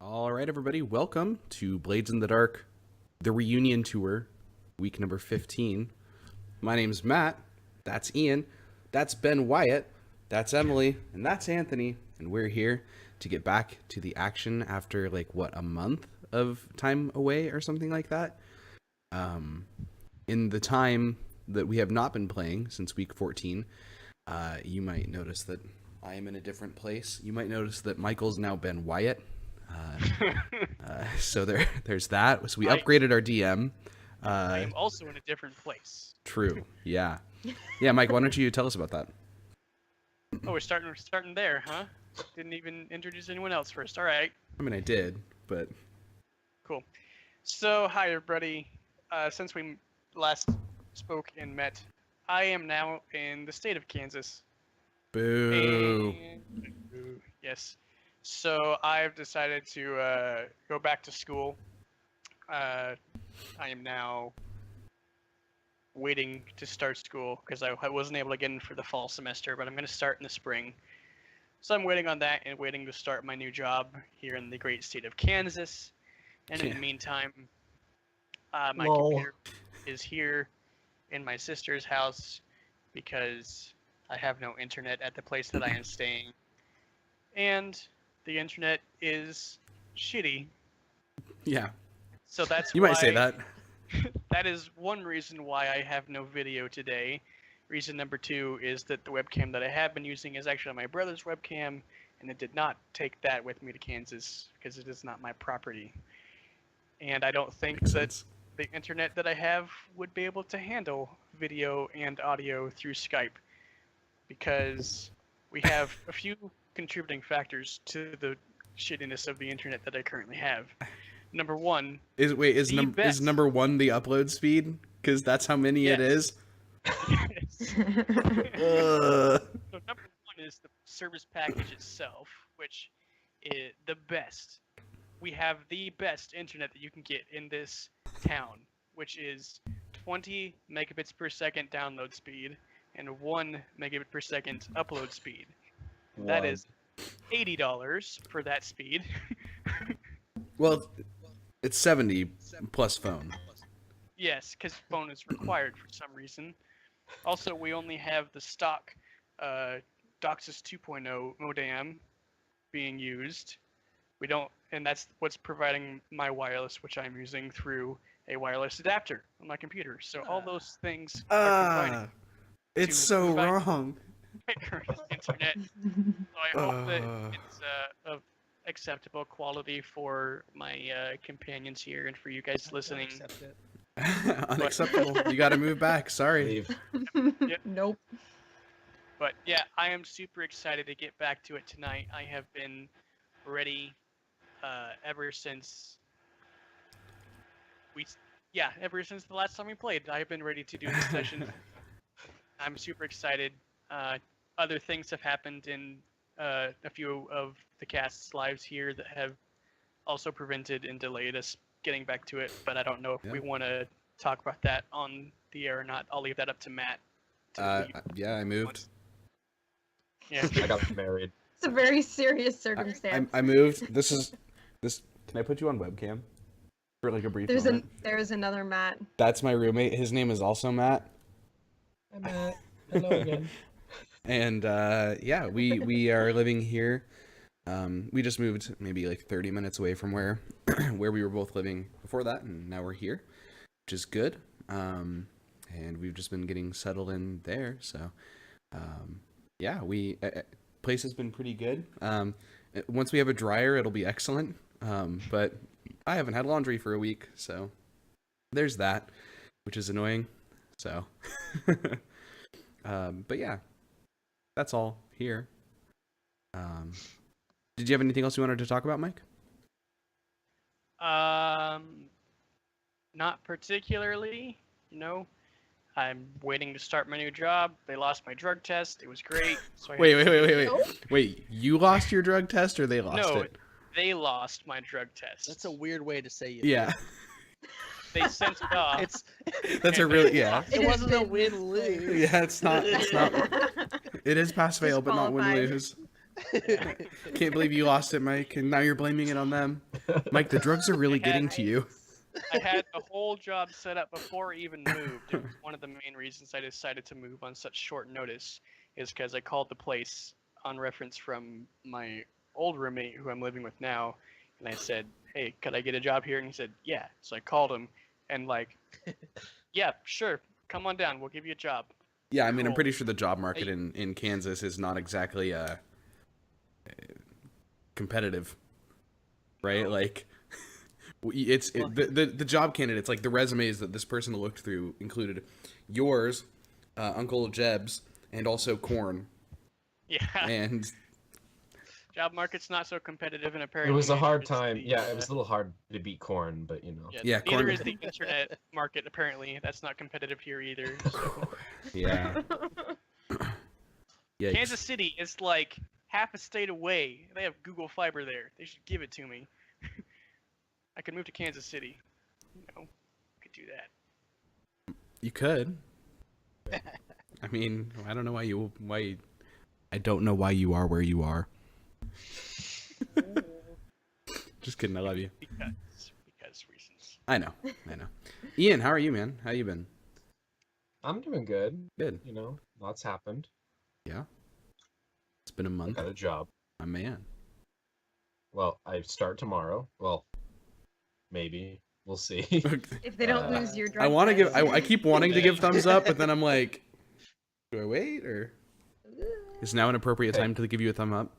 All right, everybody, welcome to Blades in the Dark, the reunion tour, week number 15. My name's Matt, that's Ian, that's Ben Wyatt, that's Emily, and that's Anthony, and we're here to get back to the action after, a month of time away or something like that. In the time that we have not been playing since week 14, you might notice that I am in a different place. You might notice that Michael's now Ben Wyatt. So there's that. So we upgraded our DM. I am also in a different place. True. Yeah. Yeah, Mike, why don't you tell us about that? Oh, we're starting there, huh? Didn't even introduce anyone else first. All right. I mean, I did, but... Cool. So, hi, everybody. Since we last spoke and met, I am now in the state of Kansas. Boo. Yes. So, I've decided to go back to school. I am now waiting to start school because I wasn't able to get in for the fall semester, but I'm going to start in the spring. So I'm waiting on that and waiting to start my new job here in the great state of Kansas. And in the meantime, my computer is here in my sister's house because I have no internet at the place that I am staying. And the internet is shitty. Yeah. So that's You might say that. That is one reason why I have no video today. Reason number two is that the webcam that I have been using is actually my brother's webcam, and it did not take that with me to Kansas because it is not my property. And I don't think that the internet that I have would be able to handle video and audio through Skype because we have a few contributing factors to the shittiness of the internet that I currently have. Number one is number one the upload speed? Because that's how many it is. Yes. So number one is the service package itself, which is the best. We have the best internet that you can get in this town, which is 20 megabits per second download speed and 1 megabit per second upload speed. Wow. That is $80 for that speed. Well, it's 70 plus phone. Yes, because phone is required for some reason. Also, we only have the stock DOCSIS 2.0 modem being used. We don't, and that's what's providing my wireless, which I'm using through a wireless adapter on my computer. So all those things are providing. It's so wrong. Internet. So I hope that it's of acceptable quality for my companions here and for you guys listening. Unacceptable. You got to move back. Sorry. Yep. Nope. But yeah, I am super excited to get back to it tonight. I have been ready ever since the last time we played. I have been ready to do this session. I'm super excited. Other things have happened in a few of the cast's lives here that have also prevented and delayed us getting back to it, but I don't know if we want to talk about that on the air or not. I'll leave that up to Matt. Yeah, I moved. Yeah. I got married. It's a very serious circumstance. I moved. This. Can I put you on webcam for a brief moment? There's another Matt. That's my roommate. His name is also Matt. Hi, Matt. Hello again. And we are living here. We just moved maybe 30 minutes away from where we were both living before that, and now we're here, which is good. And we've just been getting settled in there. So, place has been pretty good. Once we have a dryer, it'll be excellent. But I haven't had laundry for a week, so there's that, which is annoying. So, but yeah, that's all here. Did you have anything else you wanted to talk about, Mike? Not particularly. I'm waiting to start my new job. They lost my drug test. It was great. So Wait, you lost your drug test or they lost it? No, they lost my drug test. That's a weird way to say it. Yeah. They sent it off. That's a really, yeah. It wasn't a win-lose. Yeah, it's not. It is pass-fail, but not win-lose. Can't believe you lost it, Mike, and now you're blaming it on them. Mike, the drugs are really getting to you. I had the whole job set up before I even moved. It was one of the main reasons I decided to move on such short notice, is because I called the place on reference from my old roommate who I'm living with now, and I said, "Hey, could I get a job here?" And he said, "Yeah." So I called him, and like, "Yeah, sure, come on down. We'll give you a job." Yeah, I mean, I'm pretty sure the job market in Kansas is not exactly competitive, right? No. Like, the job candidates, like the resumes that this person looked through included yours, Uncle Jeb's, and also Corn. Yeah. And Job market's not so competitive, and It apparently was a hard it's time. the, Yeah, it was a little hard to beat Corn, but you know. Yeah, neither corn- is the internet market. Apparently, that's not competitive here either. So. yeah, Yikes. Kansas City is like half a state away. They have Google Fiber there. They should give it to me. I could move to Kansas City. You know, I could do that. You could. I mean, I don't know why. I don't know why you are where you are. Just kidding. I love you. Because reasons. I know. Ian, how are you, man? How you been? I'm doing good. Good. You know, lots happened. Yeah. It's been a I month. got a job. My man. Well, I start tomorrow. Well, maybe. We'll see. If they don't lose your drug I want to give. test. I keep wanting to give thumbs up, but then I'm like, do I wait or is now an appropriate time to give you a thumb up?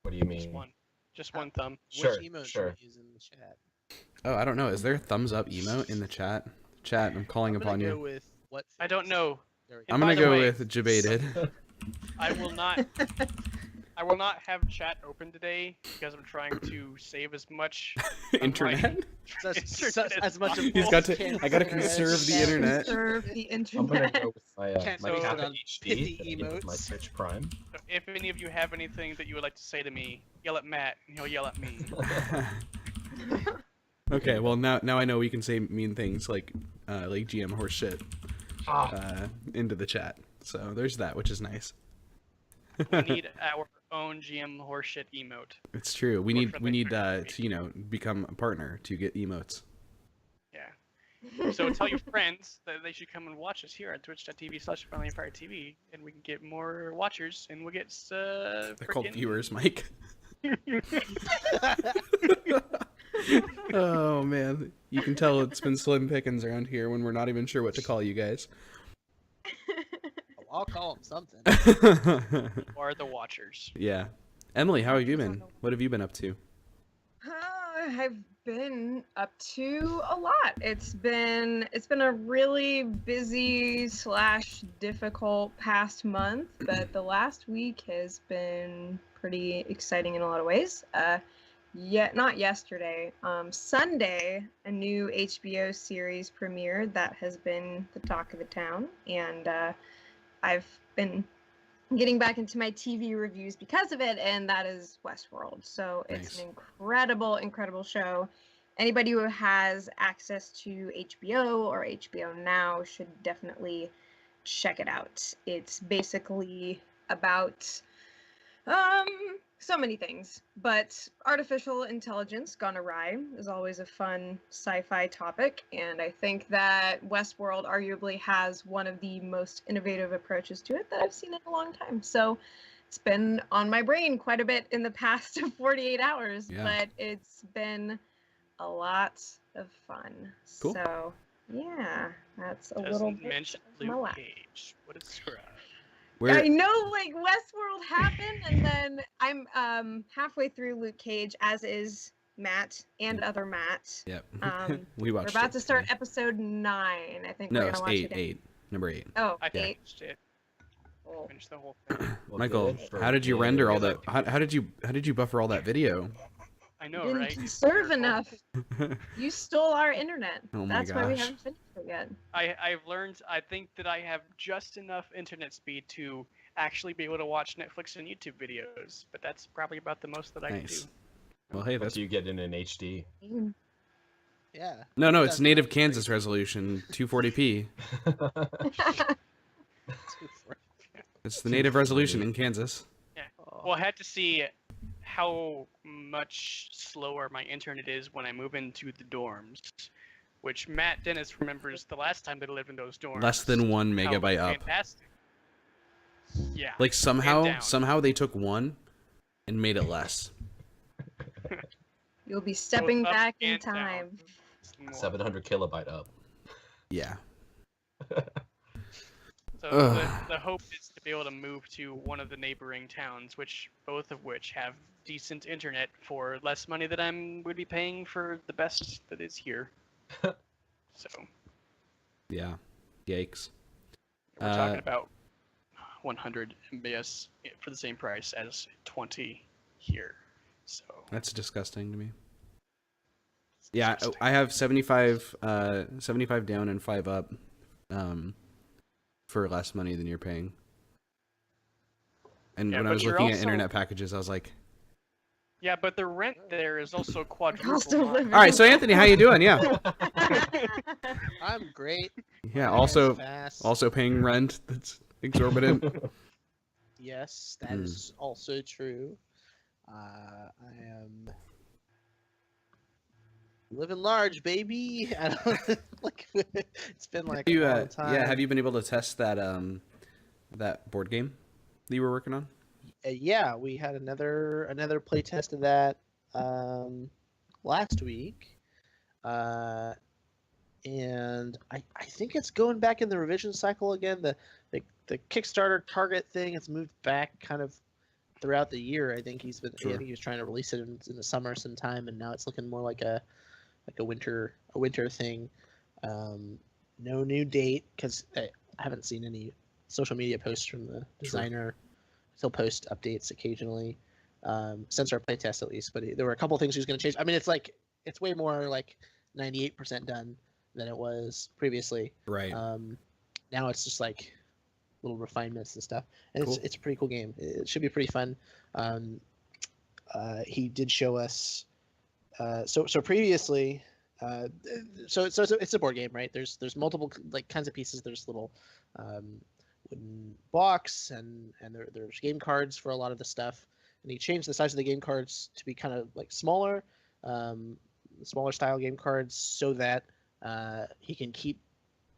What do you Just mean? one. Just one thumb. Sure, Which emote sure. should we use in the chat? Oh, I don't know. Is there a thumbs up emote in the chat? Chat, I'm calling I'm gonna upon go you. with what? I don't know. There we go. I'm by gonna the go way, with Jebaited. I will not. I will not have chat open today because I'm trying to save as much of my Internet. As much of He's got to. Kansas I gotta internet. conserve the Can't internet. Conserve the I'm gonna internet. go with my Can't my post Kappa it on HD pithy that I get with my emotes. Twitch Prime. So if any of you have anything that you would like to say to me, yell at Matt, and he'll yell at me. Okay, well now I know we can say mean things like GM horse shit into the chat. So there's that, which is nice. We need our own GM horseshit emote. It's true. We Or need friendly to community. become a partner to get emotes. Yeah. So tell your friends that they should come and watch us here on twitch.tv/friendlyempire.tv, and we can get more watchers, and we'll get They're called frickin- viewers, Mike. Oh man, you can tell it's been slim pickings around here when we're not even sure what to call you guys. I'll call him something. Or the watchers. Yeah, Emily, how have you been? What have you been up to? I've been up to a lot. It's been a really busy / difficult past month, but the last week has been pretty exciting in a lot of ways. Yet not yesterday. Sunday, a new HBO series premiered that has been the talk of the town, and I've been getting back into my TV reviews because of it, and that is Westworld. So it's Nice. an incredible show. Anybody who has access to HBO or HBO Now should definitely check it out. It's basically about so many things, but artificial intelligence gone awry is always a fun sci-fi topic, and I think that Westworld arguably has one of the most innovative approaches to it that I've seen in a long time. So it's been on my brain quite a bit in the past 48 hours, Yeah. but it's been a lot of fun. Cool. So yeah, that's a little Doesn't bit mention of my Luke life. Cage. What a surprise. Where? I know, like, Westworld happened, and then I'm halfway through Luke Cage, as is Matt and other Matt. Yep. We're We watched. about it to start today. episode 9. I think No, we're it's gonna watch 8. it. 8. Number 8. Oh, I 8. finished it. Cool. Finished the whole thing. We'll Michael, do it for how did you the render all other that? How did you buffer all that video? I know, Didn't right? conserve enough. You stole our internet. Oh my That's why we gosh. haven't finished it yet. I've learned. I think that I have just enough internet speed to actually be able to watch Netflix and YouTube videos, but that's probably about the most that I can do. Nice. Well, hey, What that's do you get in an HD? Yeah. no. It's That's native great. Kansas resolution, 240p. It's the native resolution in Kansas. Well, I had to see how much slower my internet is when I move into the dorms, which Matt Dennis remembers the last time that I lived in those dorms. Less than 1 how megabyte up. Fantastic. Yeah. Like and down. somehow they took 1 and made it less. You'll be stepping Both up back in and down. time. 700 kilobyte up. Yeah. So the hope is to be able to move to one of the neighboring towns, both of which have decent internet for less money that would be paying for the best that is here. So Yeah. Yikes. we're talking about 100 MBS for the same price as 20 here. So That's disgusting to me. it's Yeah, disgusting. I have 75 down and 5 up for less money than you're paying. And Yeah, when I but was you're looking at also- internet packages, I was like, Yeah, but the rent there is also Cost quadruple. of living. all right, so Anthony, how you doing? Yeah. I'm great. Yeah, My also internet's fast. also paying rent that's exorbitant. Yes, that Hmm. is also true. I am living large, baby. I don't like. It's been like You, a long time. yeah, have you been able to test that that board game that you were working on? Yeah, we had another playtest of that last week, and I think it's going back in the revision cycle again. The Kickstarter target thing has moved back kind of throughout the year. I think Sure. I think he was trying to release it in the summer sometime, and now it's looking more like a winter thing. No new date because I haven't seen any social media posts from the designer. He'll post updates occasionally, since our playtest at least. But there were a couple things he was going to change. I mean, it's way more like 98% done than it was previously. Right. Now it's just like little refinements and stuff, and Cool. it's a pretty cool game. It should be pretty fun. He did show us. So previously, so it's a board game, right? There's multiple like kinds of pieces. There's little wooden box and there's game cards for a lot of the stuff. And he changed the size of the game cards to be kind of like smaller style game cards so that he can keep,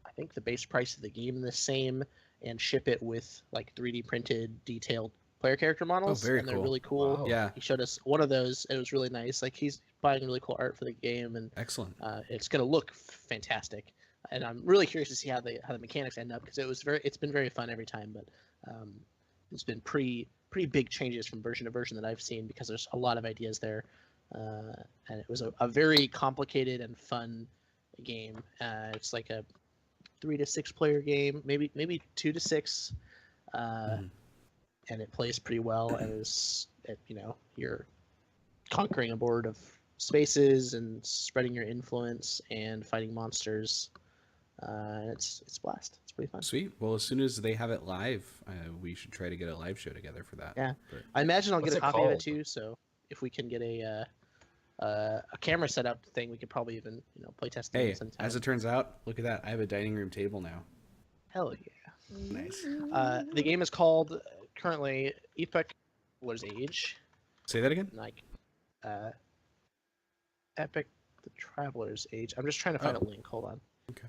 I think, the base price of the game the same and ship it with like 3D printed detailed player character models. very and they're cool. really cool. Wow. Yeah. He showed us one of those. It was really nice. Like he's buying really cool art for the game, and Excellent. it's going to look fantastic. And I'm really curious to see how the mechanics end up because it's been very fun every time. But there's been pretty big changes from version to version that I've seen because there's a lot of ideas there, and it was a very complicated and fun game. It's like a 3 to 6 player game, maybe 2 to 6. And it plays pretty well, and you're conquering a board of spaces and spreading your influence and fighting monsters. It's a blast. It's pretty fun. Sweet. Well, as soon as they have it live, we should try to get a live show together for that. Yeah. But- I imagine I'll get What's a it copy of it called? too. So if we can get a camera setup thing, we could probably even play test it Hey, sometime. as it turns out, look at that. I have a dining room table now. Hell yeah. Nice. The game is called currently Epic Traveler's Age. Say that again? Like Epic the Traveler's Age. I'm just trying to find Oh. a link. Hold on. Okay.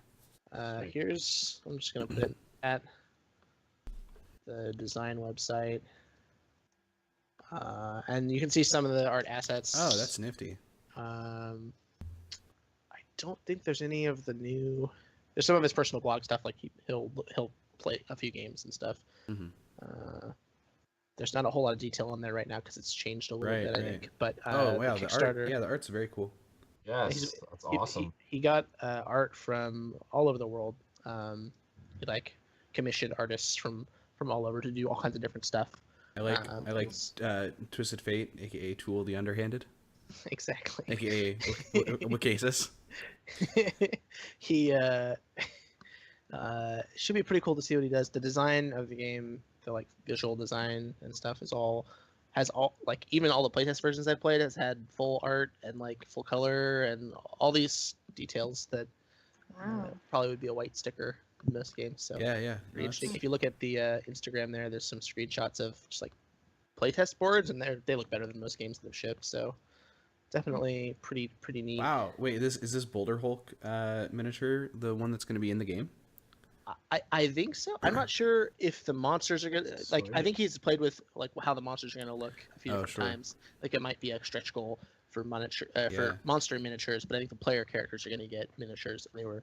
I'm just gonna put it at the design website. And you can see some of the art assets. Oh, that's nifty. I don't think there's any of the new. There's some of his personal blog stuff, like he'll play a few games and stuff. Mhm. There's not a whole lot of detail on there right now because it's changed a little Right, bit, I right. think. But Oh, wow. the The Kickstarter, art. Yeah, the art's very cool. Yes, He's- that's he- awesome. He got art from all over the world. He like commissioned artists from all over to do all kinds of different stuff. I like it's- Twisted Fate, aka Tool the Underhanded, Exactly. aka Wikasis. He should be pretty cool to see what he does. The design of the game, the like visual design and stuff has all like even all the playtest versions I've played has had full art and like full color and all these details that Wow. probably would be a white sticker most games. So Yeah, pretty no, interesting. that's- If you look at the Instagram there's some screenshots of just like playtest boards, and they look better than most games that have shipped. So definitely pretty neat. Wow. Wait, is this Boulder Hulk miniature the one that's going to be in the game? I think so. I'm not sure if the monsters are gonna like. I Sweet. think he's played with like how the monsters are gonna look a few Oh, different sure. times. Like it might be a stretch goal for miniature Yeah. for monster miniatures, but I think the player characters are gonna get miniatures. They were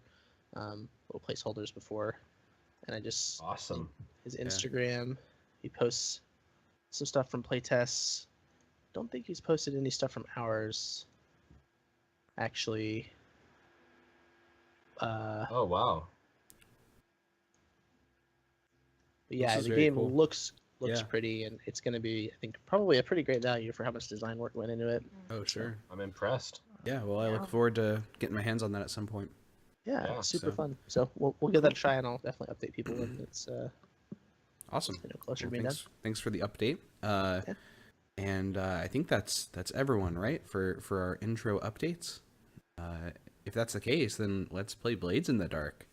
little placeholders before, and I just Awesome. his Instagram. He posts some stuff from playtests. Don't think he's posted any stuff from ours. Actually. Oh wow. But yeah, This is the very game cool. looks Yeah. pretty, and it's going to be, I think, probably a pretty great value for how much design work went into it. Oh, sure. I'm impressed. Yeah, well, I Yeah. look forward to getting my hands on that at some point. Yeah, Yeah, super so- fun. So we'll give that a try, and I'll definitely update people when it's Awesome. closer Well, to being done. thanks for the update. And I think that's everyone, right? For our intro updates. If that's the case, then let's play Blades in the Dark.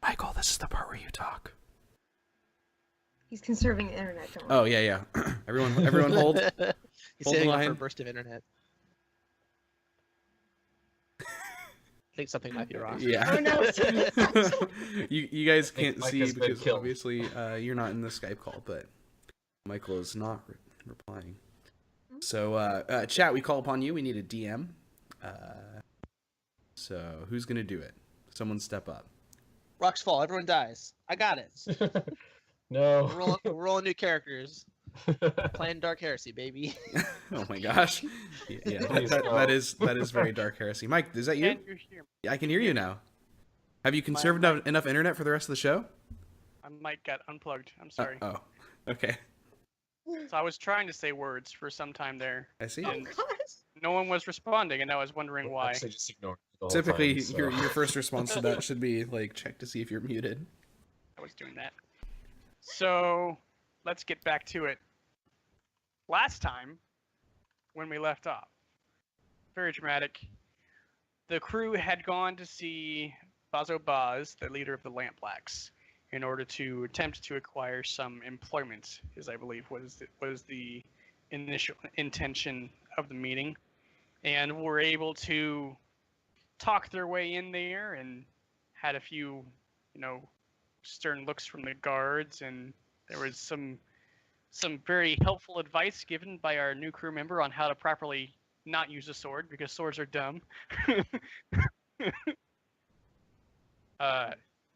Michael, this is the part where you talk. He's conserving the internet. Don't Oh yeah. everyone hold. He's hold the saving up for a line. burst of internet. I think something might be wrong. Yeah. Oh, no. you guys I think can't Mike see has been because killed. obviously you're not in the Skype call, but Michael is not replying. So chat, we call upon you. We need a DM. So who's gonna do it? Someone step up. Rocks fall, everyone dies. I got it. No. We're rolling new characters. Playing Dark Heresy, baby. Oh my gosh. Yeah, Please that no. is very dark heresy. Mike, is that you? Can you hear me? Yeah, I can hear you now. Have you conserved enough internet for the rest of the show? My mic got unplugged. I'm sorry. Oh, okay. So I was trying to say words for some time there. I see. Oh gosh. No one was responding, and I was wondering why. Actually, just ignore it the whole Typically, time, so. your first response to that should be like check to see if you're muted. I was doing that. So let's get back to it. Last time, when we left off, very dramatic. The crew had gone to see Bazo Baz, the leader of the Lampblacks, in order to attempt to acquire some employment, as I believe was the initial intention of the meeting, and were able to talk their way in there and had a few, stern looks from the guards, and there was some very helpful advice given by our new crew member on how to properly not use a sword because swords are dumb.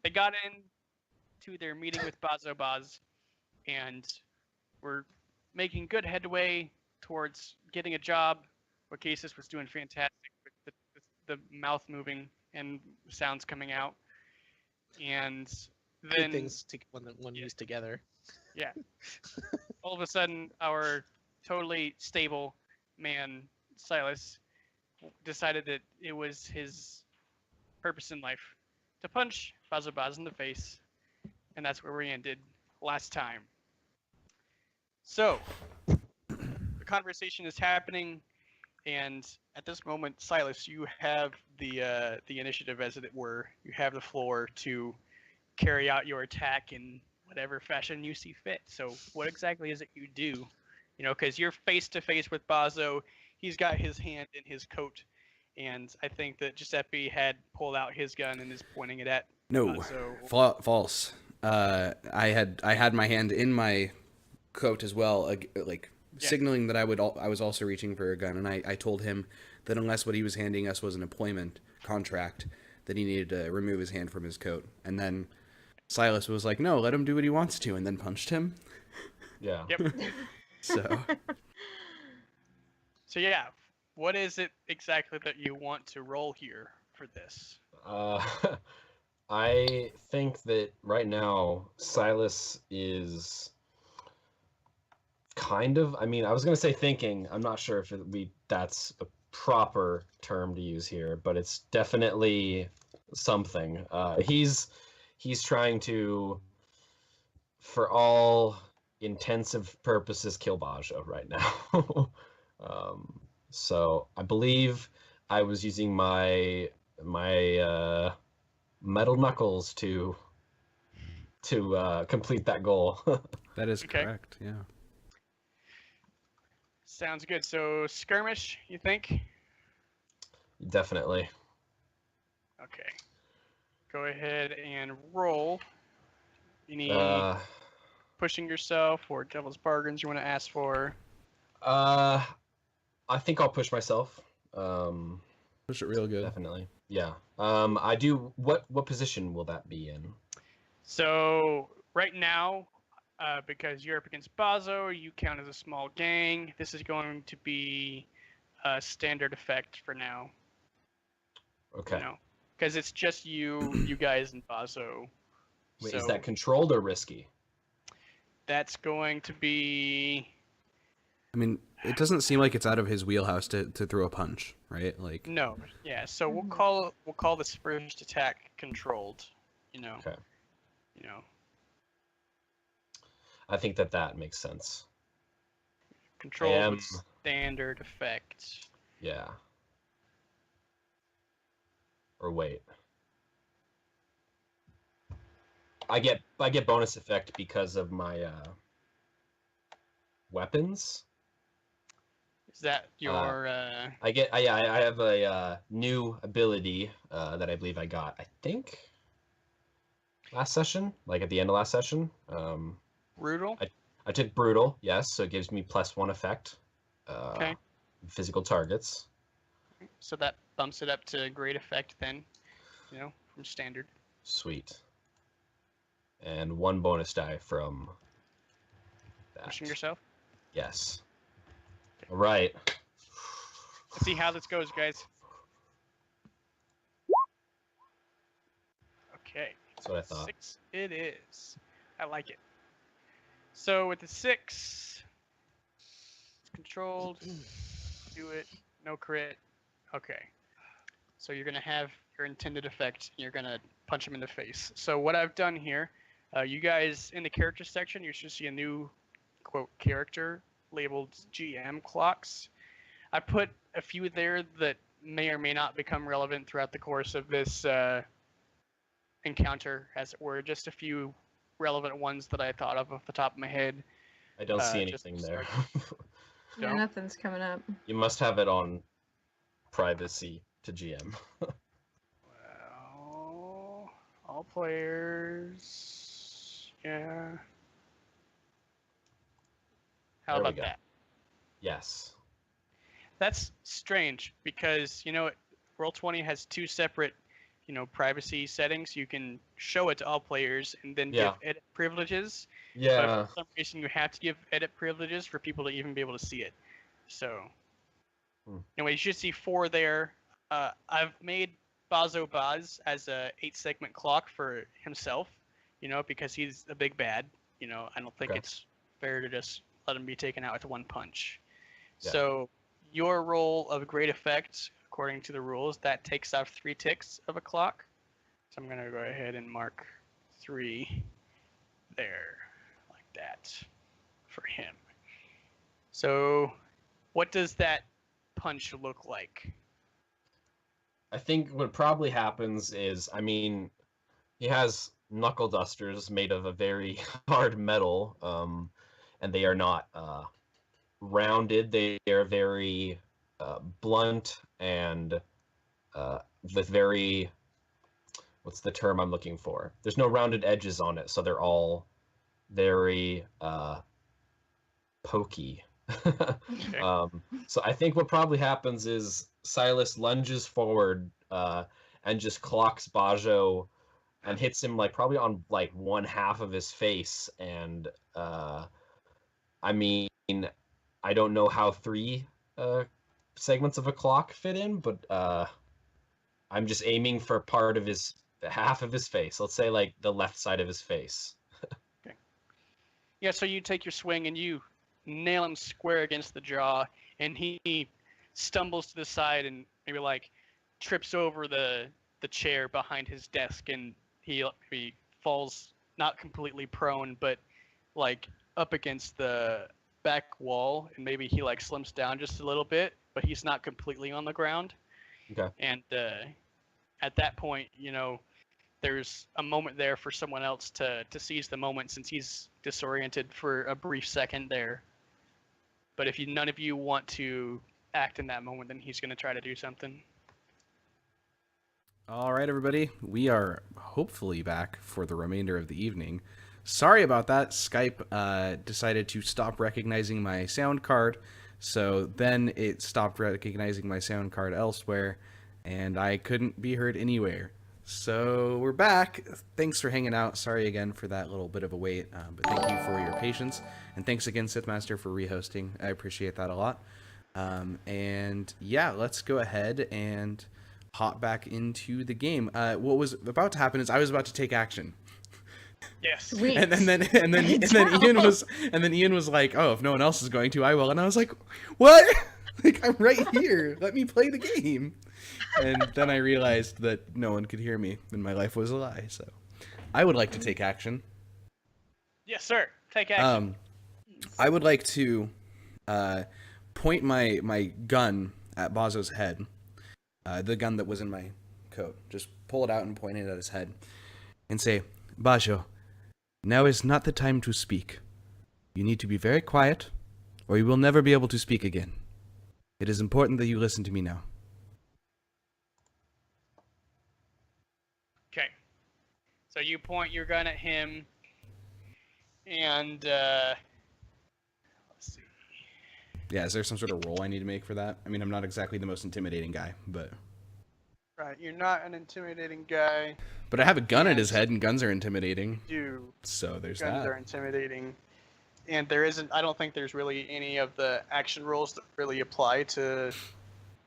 They got into their meeting with Bazo Baz and were making good headway towards getting a job. Ocasis was doing fantastic with the mouth moving and sounds coming out. And Good then things to when used together. yeah. All of a sudden, our totally stable man, Silas, decided that it was his purpose in life to punch Bazabaz in the face, and that's where we ended last time. So, the conversation is happening, and at this moment, Silas, you have the initiative, as it were. You have the floor to carry out your attack in whatever fashion you see fit. So what exactly is it you do? Because you're face to face with Bazo. He's got his hand in his coat, and I think that Giuseppe had pulled out his gun and is pointing it at No, Bazo. false. I had my hand in my coat as well, like Yeah. signaling that I was also reaching for a gun, and I told him that unless what he was handing us was an employment contract, that he needed to remove his hand from his coat, and then Silas was like, "No, let him do what he wants to," and then punched him. Yeah. Yep. So So yeah, what is it exactly that you want to roll here for this? I think that right now Silas is kind of. I mean, I was gonna say thinking. I'm not sure if that's a proper term to use here, but it's definitely something. He's trying to, for all intensive purposes, kill Bajo right now. So I believe I was using my my metal knuckles to complete that goal. That is Okay. correct. Yeah. Sounds good. So skirmish, you think? Definitely. Okay. Go ahead and roll. Any Uh, pushing yourself or devil's bargains you want to ask for? I think I'll push myself. Push it real good. Definitely. Yeah. I do. What position will that be in? So right now, because you're up against Bazo, you count as a small gang. This is going to be a standard effect for now. Okay. You know, because it's just you guys, and Bazo. Wait, So is that controlled or risky? that's going to be I mean, it doesn't seem like it's out of his wheelhouse to throw a punch, right? Like, no. Yeah. So Mhm. we'll call this first attack controlled. You know. Okay. You know. I think that makes sense. Controlled am- with standard effect. Yeah. Or wait. I get bonus effect because of my weapons. Is that your I have a new ability that I believe I got. I think last session, like at the end of last session. brutal? I took brutal, yes, so it gives me +1 effect. Okay. Physical targets. So that bumps it up to great effect then, you know, from standard. Sweet. And 1 bonus die from that. Pushing yourself. Yes. All right. Let's see how this goes, guys. Okay. That's what I thought. 6 it is. I like it. So with the 6, it's controlled. Do it. No crit. Okay. So you're gonna have your intended effect. You're gonna punch him in the face. So what I've done here, you guys in the character section, you should see a new quote character labeled GM clocks. I put a few there that may or may not become relevant throughout the course of this encounter, as it were. Just a few relevant ones that I thought of off the top of my head. I don't see just anything to there. Yeah, Don't? nothing's coming up. You must have it on privacy to GM. Well, all players. Yeah. How There we about go. that? Yes. That's strange because, you know, Roll20 has 2 separate, you know, privacy settings. You can show it to all players and then Yeah. give edit privileges. But Yeah. for some reason, you have to give edit privileges for people to even be able to see it. So, anyway, you should see 4 there. I've made Bazo Baz as a 8-segment clock for himself, you know, because he's a big bad. You know, I don't think Okay. it's fair to just let him be taken out with 1 punch. Yeah. So, your roll of great effect, according to the rules, that takes off 3 ticks of a clock. So I'm going to go ahead and mark 3 there, like that, for him. So, what does that punch look like? I think what probably happens is, I mean, he has knuckle dusters made of a very hard metal, and they are not rounded. They are very blunt and with very, what's the term I'm looking for? There's no rounded edges on it, so they're all very pokey. Okay. So I think what probably happens is Silas lunges forward and just clocks Bajo and hits him like probably on like 1/2 of his face. And I mean, I don't know how 3 segments of a clock fit in, but I'm just aiming for part of his half of his face. Let's say like the left side of his face. Yeah, so you take your swing and you nail him square against the jaw, and he stumbles to the side and maybe like trips over the chair behind his desk, and he falls not completely prone, but like up against the back wall, and maybe he like slumps down just a little bit, but he's not completely on the ground. Okay. And at that point, there's a moment there for someone else to seize the moment since he's disoriented for a brief second there. But if none of you want to act in that moment, then he's going to try to do something. All right, everybody. We are hopefully back for the remainder of the evening. Sorry about that. Skype decided to stop recognizing my sound card. So then it stopped recognizing my sound card elsewhere, and I couldn't be heard anywhere. So we're back. Thanks for hanging out. Sorry again for that little bit of a wait, but thank you for your patience. And thanks again, Sithmaster, for rehosting. I appreciate that a lot. And yeah, let's go ahead and hop back into the game. What was about to happen is I was about to take action. Yes. Sweet. And then Ian was like, "Oh, if no one else is going to, I will." And I was like, "What? Like, I'm right here. Let me play the game." And then I realized that no one could hear me, and my life was a lie. So, I would like to take action. Yes, sir. Take action. I would like to point my gun at Bazo's head, the gun that was in my coat. Just pull it out and point it at his head, and say, "Bajo, now is not the time to speak. You need to be very quiet, or you will never be able to speak again. It is important that you listen to me now." Okay. So you point your gun at him, and let's see. Yeah, is there some sort of roll I need to make for that? I mean, I'm not exactly the most intimidating guy, but Right, you're not an intimidating guy. I have a gun at his head, and guns are intimidating. You So there's guns that. are intimidating, and I don't think there's really any of the action rules that really apply to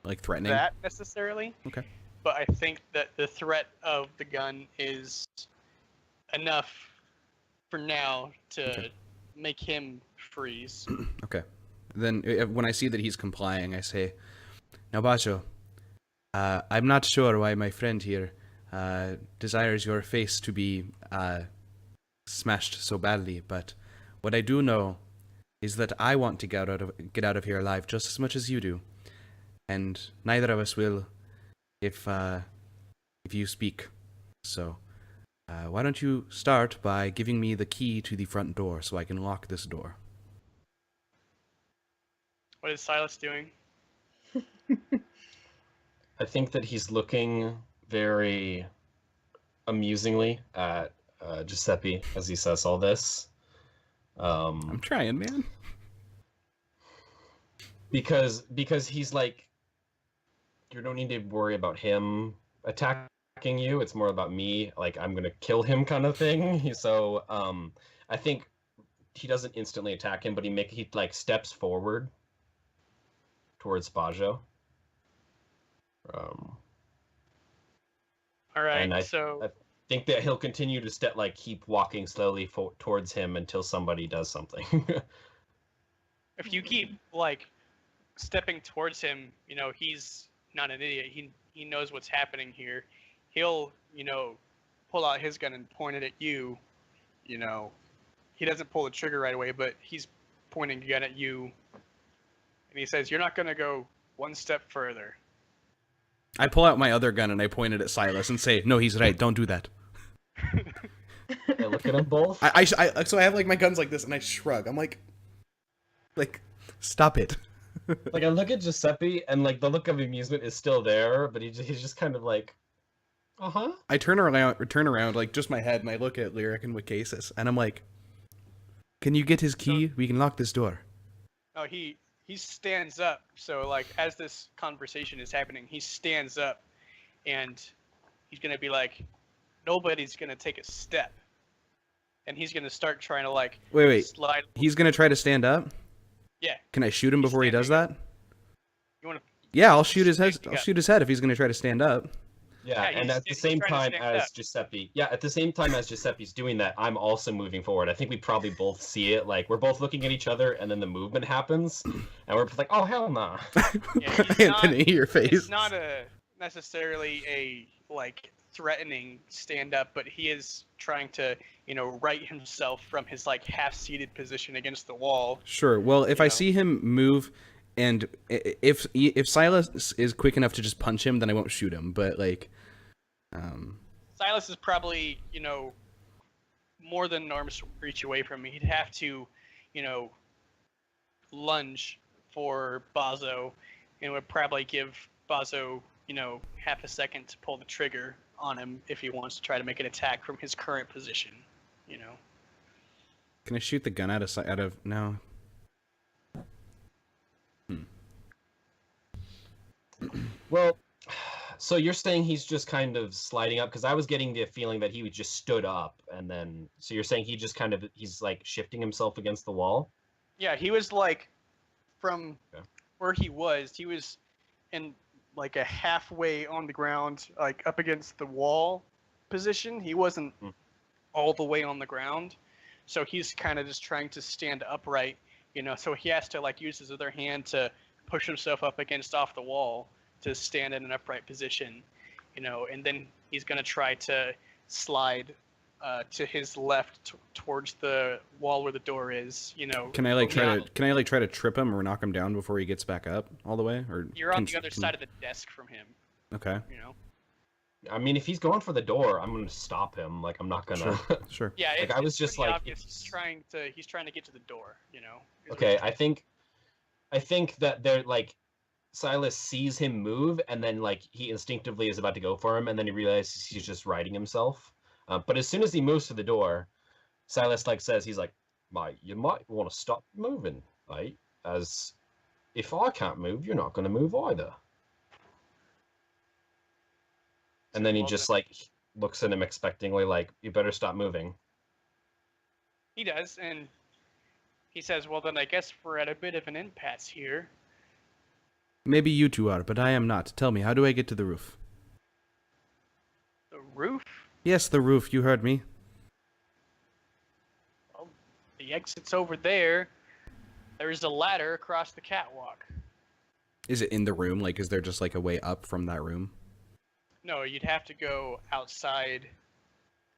Like threatening. that necessarily. Okay. But I think that the threat of the gun is enough for now to make him freeze. Okay. Then when I see that he's complying, I say, "Now, Bajo, I'm not sure why my friend here desires your face to be smashed so badly, but what I do know is that I want to get out of here alive just as much as you do, and neither of us will if you speak. So why don't you start by giving me the key to the front door so I can lock this door?" What is Silas doing? I think that he's looking very amusingly at Giuseppe as he says all this. I'm trying, man. Because he's like, you don't need to worry about him attacking you. It's more about me, like I'm gonna kill him kind of thing. So I think he doesn't instantly attack him, but he like steps forward towards Bajo. All right, and I so think that he'll continue to keep walking slowly towards him until somebody does something. if you keep stepping towards him, he's not an idiot. He knows what's happening here. He'll pull out his gun and point it at you. He doesn't pull the trigger right away, but he's pointing a gun at you, and he says, "You're not gonna go one step further." I pull out my other gun and I point it at Silas and say, "No, he's right. Don't do that." I look at them both. So I have like my guns like this and I shrug. I'm like, stop it. Like I look at Giuseppe and like the look of amusement is still there, but he's just kind of like, uh-huh. I turn around like just my head and I look at Lyric and Wakasis and I'm like, "Can you get his key? We can lock this door." Oh, he stands up. So as this conversation is happening, he stands up, and he's gonna be like, nobody's gonna take a step, and he's gonna start trying to Wait. slide. He's gonna try to stand up? Yeah. Can I shoot him before he does that? You wanna? Yeah, I'll shoot his head. I'll shoot his head if he's gonna try to stand up. Yeah, Yeah, and at the he's same trying to time stand as up. Giuseppe, at the same time as Giuseppe's doing that, I'm also moving forward. I think we probably both see it. Like we're both looking at each other, and then the movement happens, and we're like, "Oh hell nah!" Yeah, he's Anthony, your face. It's not necessarily a threatening stand up, but he is trying to right himself from his half-seated position against the wall. Sure. Well, if I know. see him move, and if Silas is quick enough to just punch him, then I won't shoot him. But Silas is probably, more than an arm's reach away from me. He'd have to, lunge for Bazo, and would probably give Bazo, half a second to pull the trigger on him if he wants to try to make an attack from his current position. Can I shoot the gun out of no? Well, so you're saying he's just kind of sliding up? Because I was getting the feeling that he just stood up, and then so you're saying he's like shifting himself against the wall? Yeah, he was like from where he was in like a halfway on the ground, like up against the wall position. He wasn't all the way on the ground. So he's kind of just trying to stand upright, so he has to like use his other hand to push himself up off the wall to stand in an upright position, and then he's going to try to slide to his left towards the wall where the door is, Can I try to trip him or knock him down before he gets back up all the way? Or you're on the other side of the desk from him. Okay. I mean, if he's going for the door, I'm going to stop him. Like, I'm not going to... Sure. Yeah, like, I was just like... obvious. He's trying to get to the door, Okay, I think that they're, like, Silas sees him move, and then, like, he instinctively is about to go for him, and then he realizes he's just riding himself. But as soon as he moves to the door, Silas, like, says, he's like, mate, you might want to stop moving, mate, as if I can't move, you're not going to move either. And then he just, like, looks at him expectingly, like, you better stop moving. He does, and he says, well, then I guess we're at a bit of an impasse here. Maybe you two are, but I am not. Tell me, how do I get to the roof? The roof? Yes, the roof. You heard me. Well, the exit's over there. There's a ladder across the catwalk. Is it in the room? Like, is there just, like, a way up from that room? No, you'd have to go outside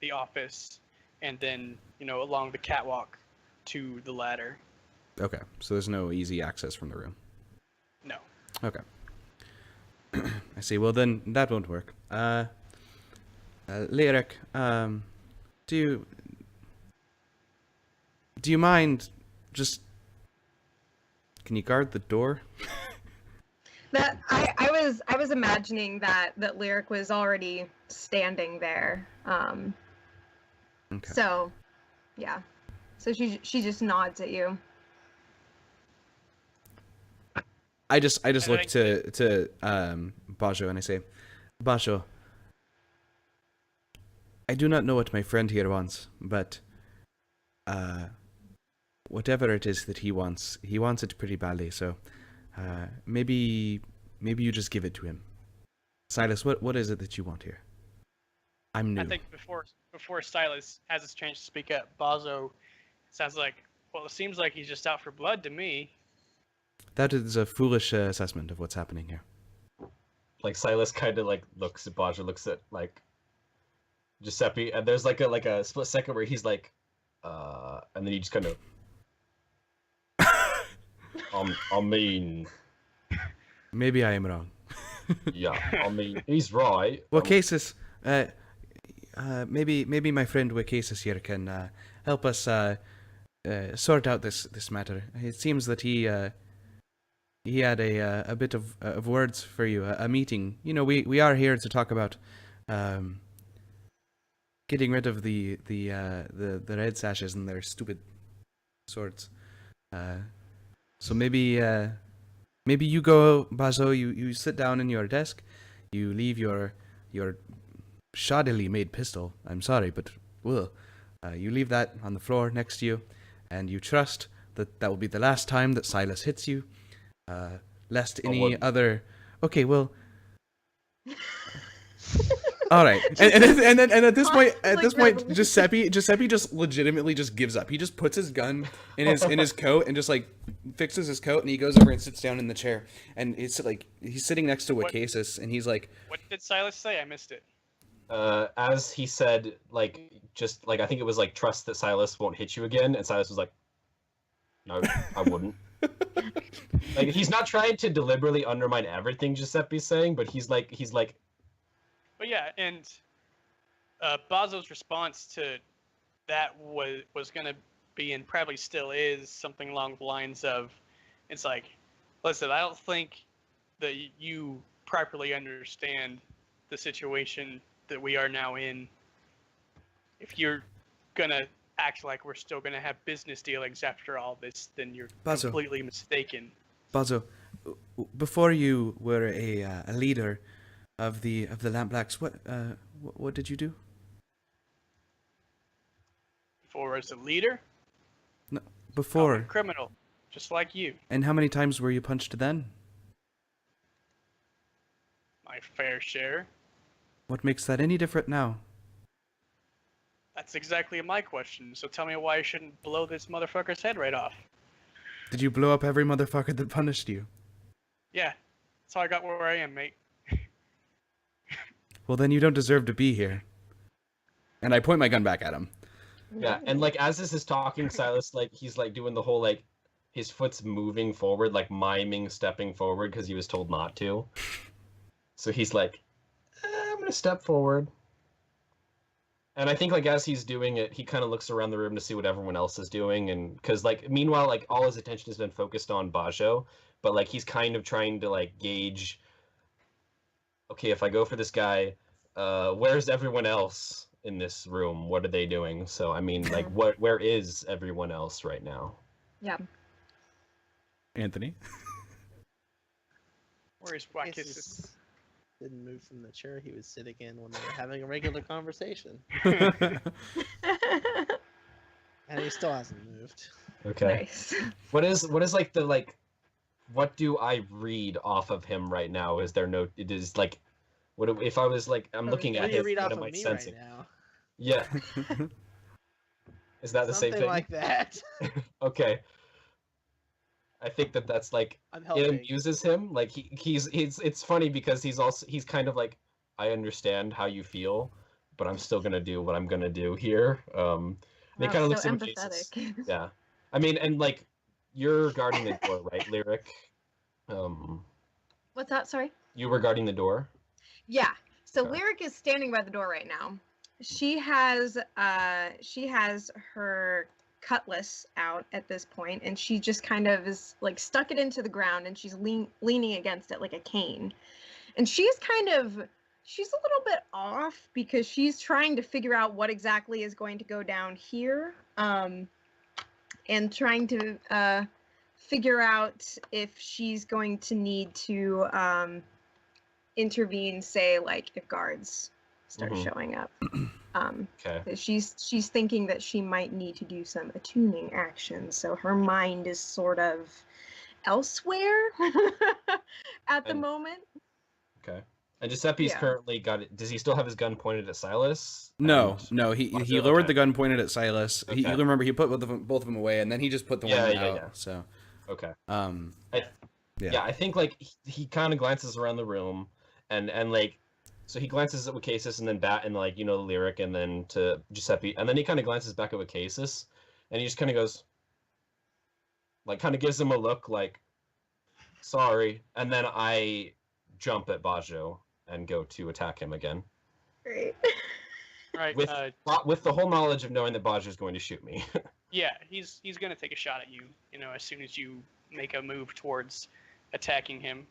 the office and then, along the catwalk to the ladder. Okay, so there's no easy access from the room. No. Okay. I see. Well, then that won't work. Lyric, do you mind just... Can you guard the door? That I was imagining that Lyric was already standing there. Okay. So, yeah. So she just nods at you. I just look to Bajo and I say, Bajo, I do not know what my friend here wants, but whatever it is that he wants it pretty badly. So maybe you just give it to him. Silas, what is it that you want here? I'm new. I think before Silas has his chance to speak up, Bazo sounds like, well, it seems like he's just out for blood to me. That is a foolish assessment of what's happening here. Like, Silas kind of, like, looks at Bajo, looks at, like, Giuseppe, and there's, like, a split second where he's like, and then he just kind of... I mean... Maybe I am wrong. Yeah, I mean, he's right. Wacasis, maybe my friend Wacasis here can help us sort out this matter. It seems that he had a bit of words for you, a meeting. We are here to talk about getting rid of the red sashes and their stupid swords. So maybe you go, Bazo. You sit down in your desk. You leave your shoddily made pistol. I'm sorry, but you leave that on the floor next to you, and you trust that will be the last time that Silas hits you. Lest any other... Okay, well... All right, and then at this point, Giuseppe just legitimately just gives up. He just puts his gun in his coat and just like fixes his coat, and he goes over and sits down in the chair. And it's like he's sitting next to Wacasis, and he's like, "What did Silas say? I missed it." As he said, like, just like, I think it was like, trust that Silas won't hit you again, and Silas was like, no, I wouldn't. Like, he's not trying to deliberately undermine everything Giuseppe's saying, but he's like, But yeah, and Bazo's response to that was gonna be, and probably still is, something along the lines of, it's like, listen, I don't think that you properly understand the situation that we are now in. If you're gonna act like we're still gonna have business dealings after all this, then you're Bazo. completely mistaken. Bazo, before you were a leader of the Lampblacks, what did you do? Before as a leader, No, I'm a before. criminal, just like you. And how many times were you punched then? My fair share. What makes that any different now? That's exactly my question. So tell me why I shouldn't blow this motherfucker's head right off. Did you blow up every motherfucker that punished you? Yeah, that's how I got where I am, mate. Well, then you don't deserve to be here. And I point my gun back at him. Yeah, and like as this is talking, Silas, like he's like doing the whole like his foot's moving forward, like miming stepping forward because he was told not to. So he's like, I'm gonna step forward. And I think like as he's doing it, he kind of looks around the room to see what everyone else is doing, and because like meanwhile, like all his attention has been focused on Bajo, but like he's kind of trying to like gauge. Okay, if I go for this guy, where's everyone else in this room? What are they doing? So I mean, like, where is everyone else right now? Yeah. Anthony? Where's I guess Wackis? just didn't move from the chair he was sitting in when they were having a regular conversation, and he still hasn't moved. Okay. Nice. What is like the like? What do I read off of him right now? Is there no? It is like, what if I was like I'm looking What at do you him? read What off am of I me sensing? right now? Yeah. Is that the same Something thing? like that. Okay. I think that's like I'm it helping. amuses him. Like he's it's funny because he's kind of like, I understand how you feel, but I'm still gonna do what I'm gonna do here. And he Wow, kind of so looks at cases. empathetic. Yeah. I mean, and like you're guarding the door, right, Lyric? What's that? Sorry. You were guarding the door. Yeah. So Okay. Lyric is standing by the door right now. She has her cutlass out at this point, and she just kind of is like stuck it into the ground, and she's leaning against it like a cane. And she's a little bit off because she's trying to figure out what exactly is going to go down here, and trying to figure out if she's going to need to intervene, say like if guards start showing up. Okay. She's thinking that she might need to do some attuning action, so her mind is sort of elsewhere at the And- moment. Okay. And Giuseppe's Yeah. currently got it. Does he still have his gun pointed at Silas? No, And- no. He Bajo? lowered Okay. the gun pointed at Silas. He Okay. remember he put both of them away, and then he just put the Yeah, one yeah, out. yeah. So Okay. yeah. Yeah, I think like he kind of glances around the room, and like, so he glances at Wacasis and then like the Lyric, and then to Giuseppe, and then he kind of glances back at Wacasis, and he just kind of goes, like, kind of gives him a look like, sorry, and then I jump at Bajo and go to attack him again Great. Right. with the whole knowledge of knowing that Bajo is going to shoot me. Yeah, he's gonna take a shot at you. As soon as you make a move towards attacking him.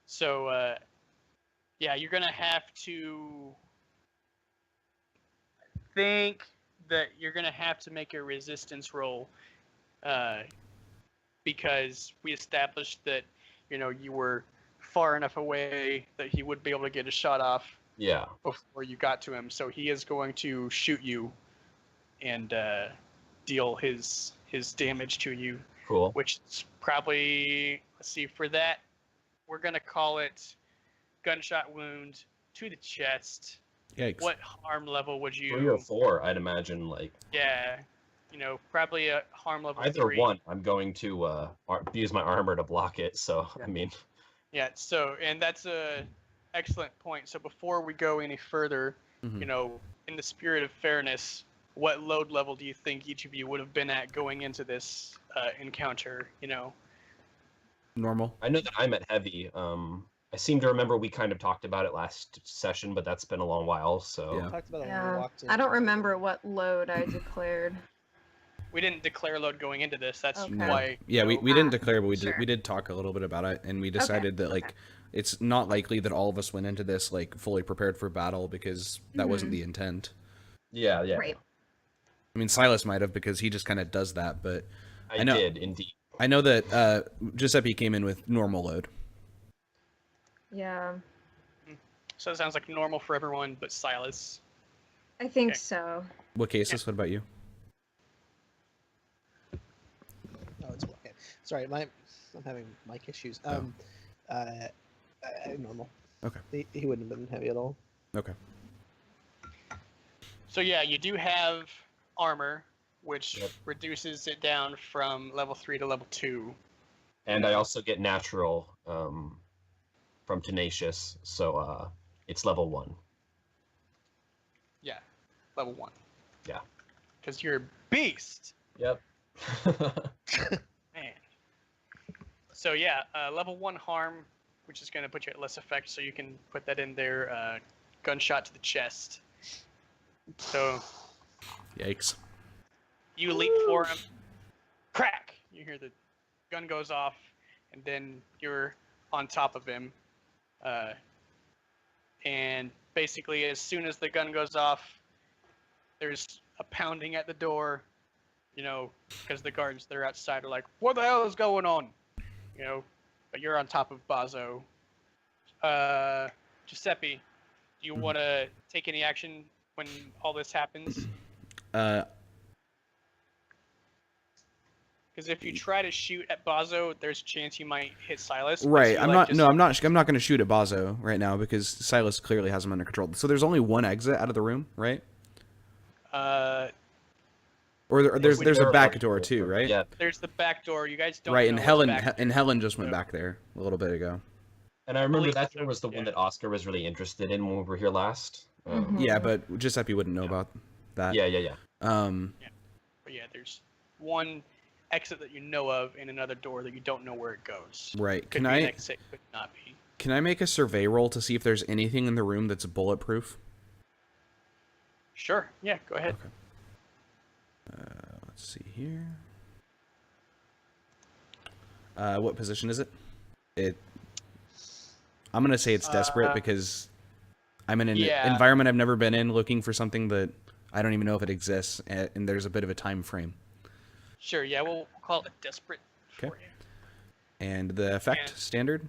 So yeah, you're gonna have to think that you're gonna have to make a resistance roll, because we established that you were far enough away that he would be able to get a shot off Yeah. before you got to him. So he is going to shoot you and deal his damage to you, Cool. which is probably, let's see, for that we're gonna call it gunshot wound to the chest. Yikes. What harm level would you? 3 or 4, I'd imagine. Like Yeah, probably a harm level either 3. one. I'm going to use my armor to block it. So I mean, Yeah. So, and that's a excellent point. So before we go any further, Mhm. In the spirit of fairness, what load level do you think each of you would have been at going into this encounter? Normal. I know that I'm at heavy. I seem to remember we kind of talked about it last session, but that's been a long while. So Yeah. Talked about it when we Yeah, walked in. I don't remember what load I declared. We didn't declare load going into this. That's Okay. No. why. Yeah, you know, we didn't Ah, declare, but sure. we did talk a little bit about it, and we decided that like okay. it's not likely that all of us went into this like fully prepared for battle because that wasn't the intent. yeah. Right. I mean, Silas might have because he just kind of does that, but I know- did indeed. I know that Giuseppe came in with normal load. Yeah, So it sounds like normal for everyone, but Silas. I think Okay. so. What cases? What about you? Oh, it's okay. Sorry, I'm having mic issues. Oh. Normal. Okay. He wouldn't have been heavy at all. Okay. So yeah, you do have armor, which Yep. reduces it down from level 3 to level 2. And I also get natural from Tenacious, so it's level 1. Yeah, level 1. Yeah. Because you're a beast, Yep. man. So yeah, level 1 harm, which is going to put you at less effect, so you can put that in there. Gunshot to the chest. So Yikes. you leap for him. Crack! You hear the gun goes off, and then you're on top of him. And basically, as soon as the gun goes off, there's a pounding at the door, you know, because the guards that are outside are like, what the hell is going on? You know, but you're on top of Bazo. Giuseppe, do you want to take any action when all this happens? Because if you try to shoot at Bazo, there's a chance you might hit Silas. but Right. you, I'm like, not. just- No, I'm not. I'm not going to shoot at Bazo right now because Silas clearly has him under control. So there's only one exit out of the room, right? Or there's a back door too, right? Yeah. There's the back door. You guys don't Right. know And what's Helen back and Helen just went So- back there a little bit ago. And I remember believe that so, door was the yeah. one that Oscar was really interested in when we were here last. Mhm. Yeah, but Giuseppe wouldn't know about that. Yeah. But yeah, there's one exit that you know of and another door that you don't know where it goes. Right. Could Can be an I exit, could not be. can I make a survey roll to see if there's anything in the room that's bulletproof? Sure. Yeah, go ahead. Okay. Let's see here. What position is it? I'm gonna say it's desperate because I'm in an Yeah. environment I've never been in, looking for something that I don't even know if it exists, and there's a bit of a time frame. Sure. Yeah, we'll call it desperate for Okay. you. And the effect And- standard.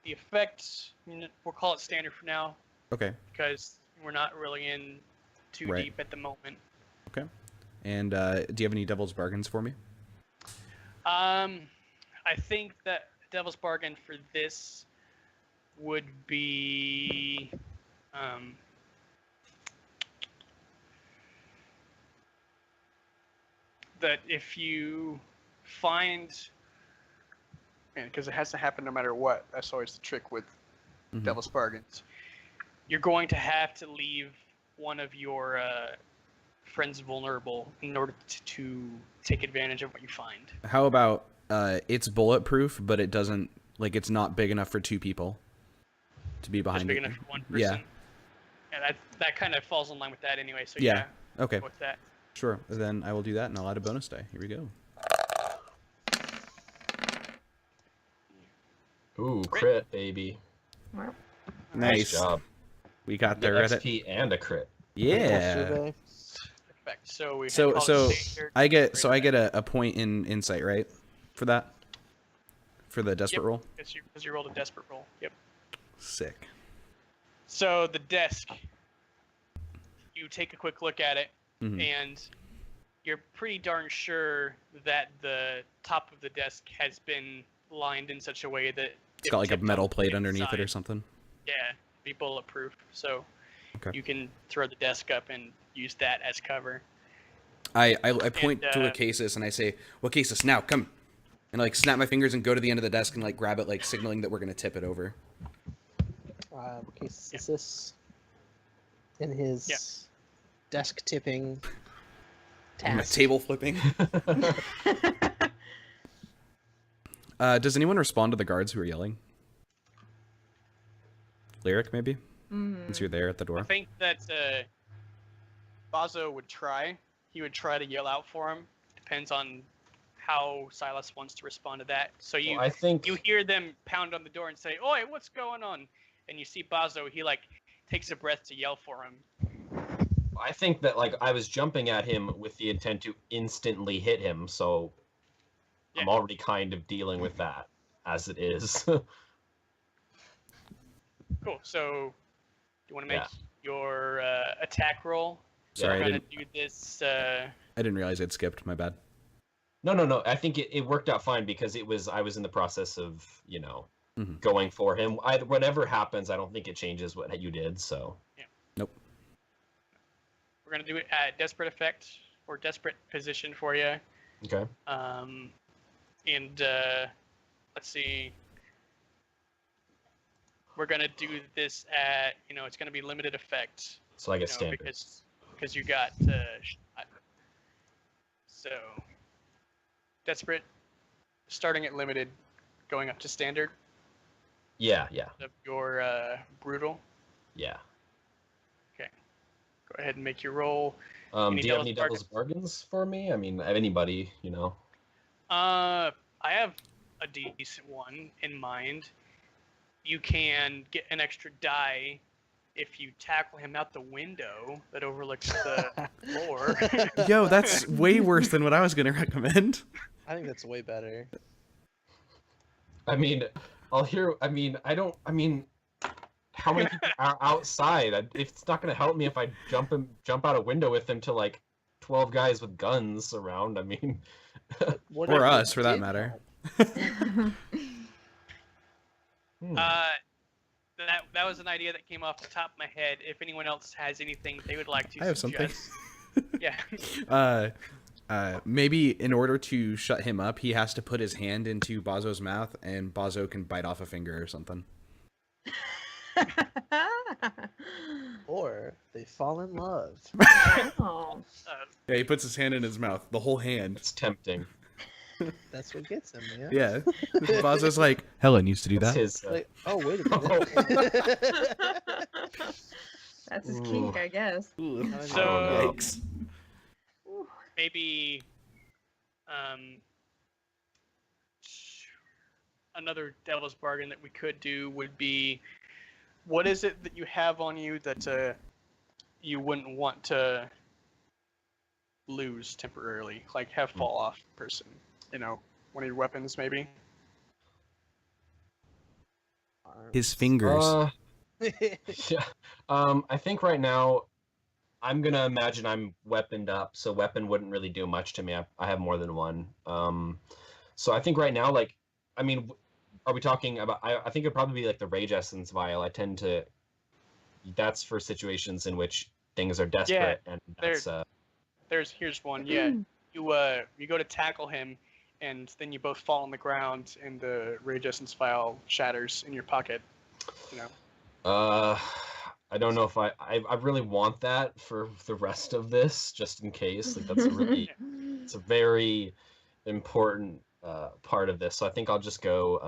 The effect, we'll call it standard for now Okay. because we're not really in too Right. deep at the moment. Okay. And do you have any devil's bargains for me? I think that Devil's Bargain for this would be that if you find, because it has to happen no matter what. That's always the trick with Mhm. Devil's Bargains. You're going to have to leave one of your friends vulnerable in order to take advantage of what you find. How about it's bulletproof, but it doesn't it's not big enough for two people to be Just behind big it. enough for one person. Yeah. Yeah, that kind of falls in line with that anyway. So Yeah. yeah, Okay. go with that. Sure. Then I will do that, and I'll add a bonus die. Here we go. Ooh, crit, baby. Well, Nice. job. We got Get there at it. XP and a crit. Yeah. Survey. Perfect. So we So call it so standard. I get a point in insight, right? For that. For the desperate Yep. roll. Because you rolled a desperate roll. Yep. Sick. So the desk, you take a quick look at it, Mhm. and you're pretty darn sure that the top of the desk has been lined in such a way that It's got like a tipped metal on plate the underneath it or inside, something. Yeah, be bulletproof. So Okay. you can throw the desk up and use that as cover. I point to a And, casus and I say, "What casus? Now come!" And snap my fingers and go to the end of the desk and grab it, signaling that we're gonna tip it over. What case is this? In his Yeah. desk tipping My task. table flipping. Does anyone respond to the guards who are yelling? Lyric, maybe? Mhm. Since you're there at the I door. think that Bazo would try. He would try to yell out for him. Depends on how Silas wants to respond to that. So you Well, I think you hear them pound on the door and say, "Oi, what's going on?" And you see Bazo. He like takes a breath to yell for him. that like I was jumping at him with the intent to instantly hit him, so I'm Yeah. already kind of dealing with that as it is. Cool. So you want to make Yeah. your attack roll? Sorry, We're I gonna didn't. do this. I didn't realize I'd skipped. My bad. No. I think it worked out fine because I was in the process of, Mhm. going for him. Whatever happens, I don't think it changes what you did, so. Nope. We're gonna do it at desperate effect or desperate position for you. Okay. And let's see. We're gonna do this at it's gonna be limited effect. So I guess standard. because you got shot. So desperate, starting at limited, going up to standard Yeah. of your brutal. Yeah. Go ahead and make your roll. Do Any you have any devil's devil's bargains for me? I mean, anybody, I have a decent one in mind. You can get an extra die if you tackle him out the window that overlooks the floor. Yo, that's way worse than what I was gonna recommend. I think that's way better. I mean, how many people are outside? It's not going to help me if I jump out a window with him to like 12 guys with guns around. I mean, What Or if us, it for that did matter. help? That was an idea that came off the top of my head. If anyone else has anything they would like to I have something. suggest. Yeah. Maybe in order to shut him up, he has to put his hand into Bazo's mouth, and Bazo can bite off a finger or something. Or they fall in love. Oh. Yeah, he puts his hand in his mouth, the whole hand. it's tempting. That's what gets him, yeah. Yeah. Bazo's like, Helen used to do That's that. his. Like, oh wait a minute. That's his Ooh. kink, I guess. So- Yikes. Maybe another devil's bargain that we could do would be, what is it that you have on you that you wouldn't want to lose temporarily, like have fall off person? One of your weapons maybe. His fingers. Yeah. I think right now, I'm gonna imagine I'm weaponed up, so weapon wouldn't really do much to me. I have more than one. So I think right now, like, I mean, are we talking about? I think it'd probably be like the Rage Essence vial. I tend to. That's for situations in which things are desperate, and that's. Here's one. Yeah, you go to tackle him, and then you both fall on the ground, and the Rage Essence vial shatters in your pocket. I don't know if I really want that for the rest of this, just in case. Like that's it's a very important part of this. So I think I'll just go.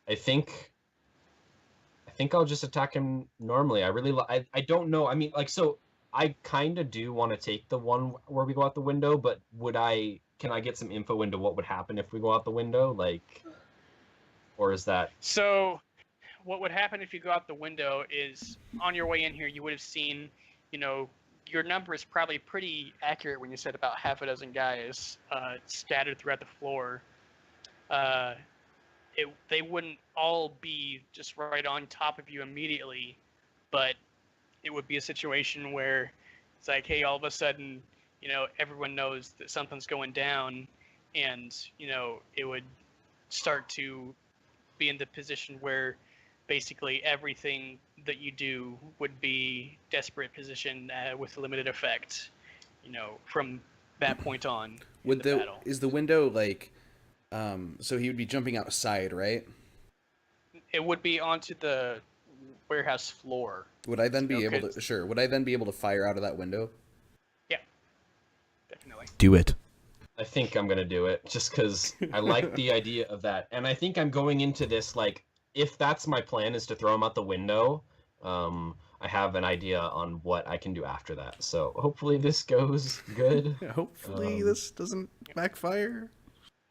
I think I'll just attack him normally. I don't know. I mean, like, so I kind of do want to take the one where we go out the window, but can I get some info into what would happen if we go out the window? Like, or is that? So, what would happen if you go out the window is, on your way in here, you would have seen, your number is probably pretty accurate when you said about half a dozen guys scattered throughout the floor. They wouldn't all be just right on top of you immediately, but it would be a situation where it's like, hey, all of a sudden, everyone knows that something's going down, and, it would start to be in the position where basically everything that you do would be desperate position with limited effect, from that point on. Would in the battle. is the window like so he would be jumping outside, right? It would be onto the warehouse floor. Would I then be Okay. able to would I then be able to fire out of that window? Yeah, definitely. Do it. I think I'm gonna do it just because I like the idea of that, and I think I'm going into this like if that's my plan, is to throw him out the window, I have an idea on what I can do after that. So hopefully this goes good. Hopefully this doesn't backfire.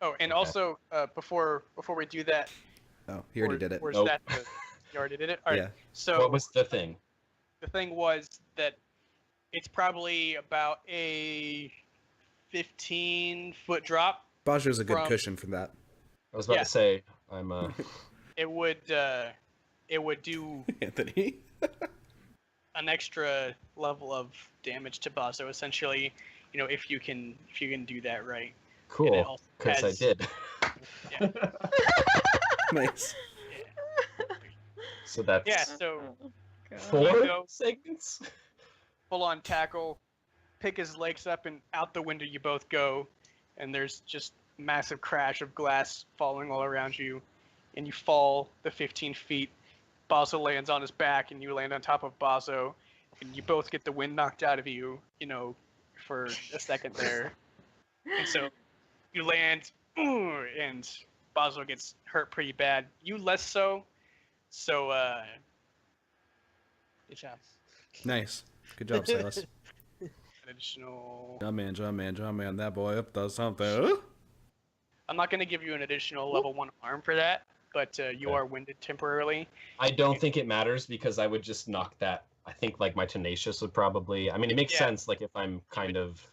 Oh, and Okay. also before we do that, Oh, he already did it. Or is Nope. that you already did it? All right. Yeah. So What was the thing? the thing was that it's probably about a 15-foot drop. Bajo's a good From- cushion for that. I was about Yeah. to say I'm It would do Anthony. an extra level of damage to Bazo, essentially. You know, if you can do that right. And it cool also because I has- did. Yeah. Nice. So that's Yeah. So God. 4 go. segments. full on tackle, pick his legs up, and out the window you both go. And there's just massive crash of glass falling all around you, and you fall the 15 feet. Bazo lands on his back, and you land on top of Bazo, and you both get the wind knocked out of you, you know, for a second there. And so you land, and Bazo gets hurt pretty bad. You less so. So, good job. Nice. Good job, Silas. An additional. John man, that boy up does something. I'm not going to give you an additional level 1 arm for that, but you Okay. are winded temporarily. I don't think it matters because I would just knock that. I think like my tenacious would probably. I mean, it makes Yeah. sense. Like if I'm kind of.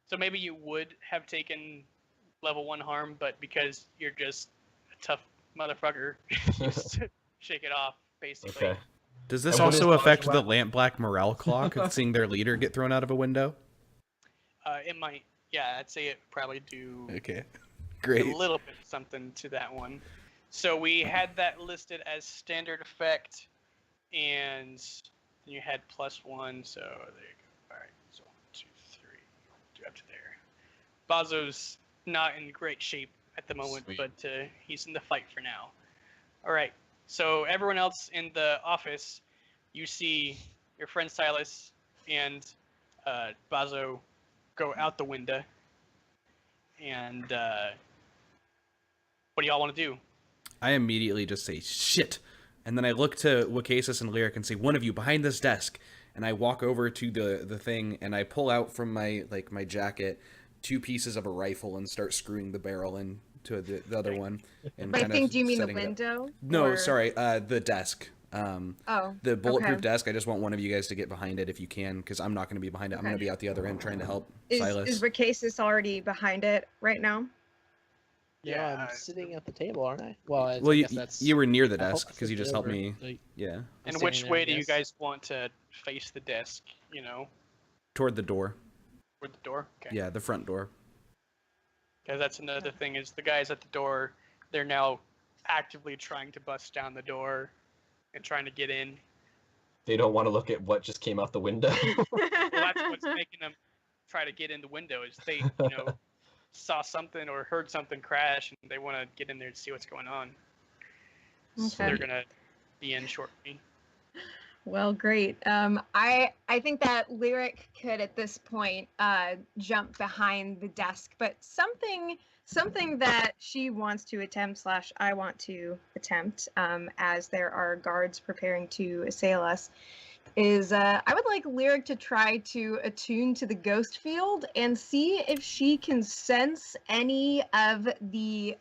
So maybe you would have taken level 1 harm, but because you're just a tough motherfucker, you just shake it off, basically. Okay. Does this And what is also affect Bajo's the weapon? lamp black morale clock of seeing their leader get thrown out of a window? It might, yeah, I'd say it probably do Okay. a Great. little bit something to that one. So we had that listed as standard effect, and you had +1, so there you go. All right, so 1, 2, 3, do up to there. Bazo's not in great shape at the moment, Sweet. but he's in the fight for now. All right, so everyone else in the office, you see your friend Silas and Bazo go out the window, and what do y'all want to do? I immediately just say shit, and then I look to Wakasis and Lyric and say, "One of you behind this desk." And I walk over to the thing and I pull out from my jacket 2 pieces of a rifle and start screwing the barrel into the other one. And By kind thing, of do you mean the setting it up. window? No, or- sorry, the desk. Oh. The bulletproof okay. desk. I just want one of you guys to get behind it if you can, because I'm not going to be behind it. I'm Okay. going to be out the other end trying to help Is Silas. Racasis already behind it right now? Yeah, I'm sitting at the table, aren't I? Well, I Well, guess that's. you were near the I hope desk I because you flipped just it helped over. me. Like, Yeah, And standing which there, way I do you guess. guys want to face the desk? You know, toward the door. toward the door? Okay. Yeah, the front door. Because that's another thing is the guys at the door, they're now actively trying to bust down the door and trying to get in. They don't want to look at what just came out the window. Well, that's what's making them try to get in the window is they, you know, saw something or heard something crash and they want to get in there to see what's going on. So they're Okay. gonna be in shortly. Well, great. I think that Lyric could at this point jump behind the desk, but something that she wants to attempt / I want to attempt as there are guards preparing to assail us is I would like Lyric to try to attune to the ghost field and see if she can sense any of the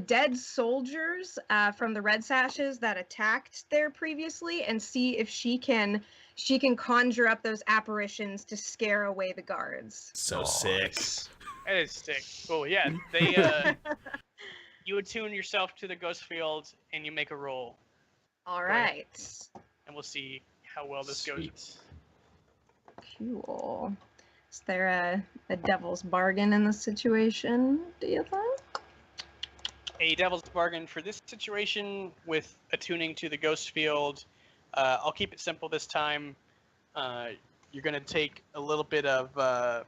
dead soldiers from the Red Sashes that attacked there previously, and see if she can conjure up those apparitions to scare away the guards. So sick. That is sick. Cool. Yeah, they you attune yourself to the ghost field and you make a roll, All right. and we'll see how well this goes. Sweet. Cool. Is there a devil's bargain in this situation, do you think? A devil's bargain for this situation with attuning to the ghost field. I'll keep it simple this time. You're going to take a little bit of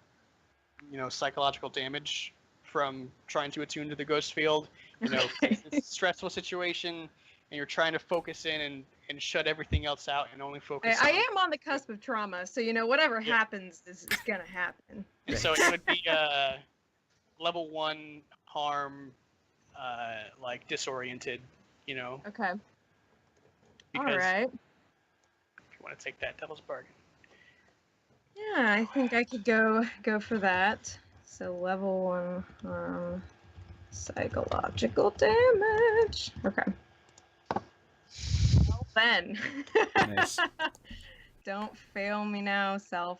psychological damage from trying to attune to the ghost field. You know, it's a stressful situation, and you're trying to focus in and shut everything else out and only focus I on. am on the cusp of trauma, so whatever Yeah. happens is gonna happen. And so it would be level 1 harm, like disoriented, You know, Okay. because All right. if you want to take that devil's bargain. Yeah, I think I could go for that. So level 1 psychological damage. Okay. Well then. Nice. Don't fail me now, self.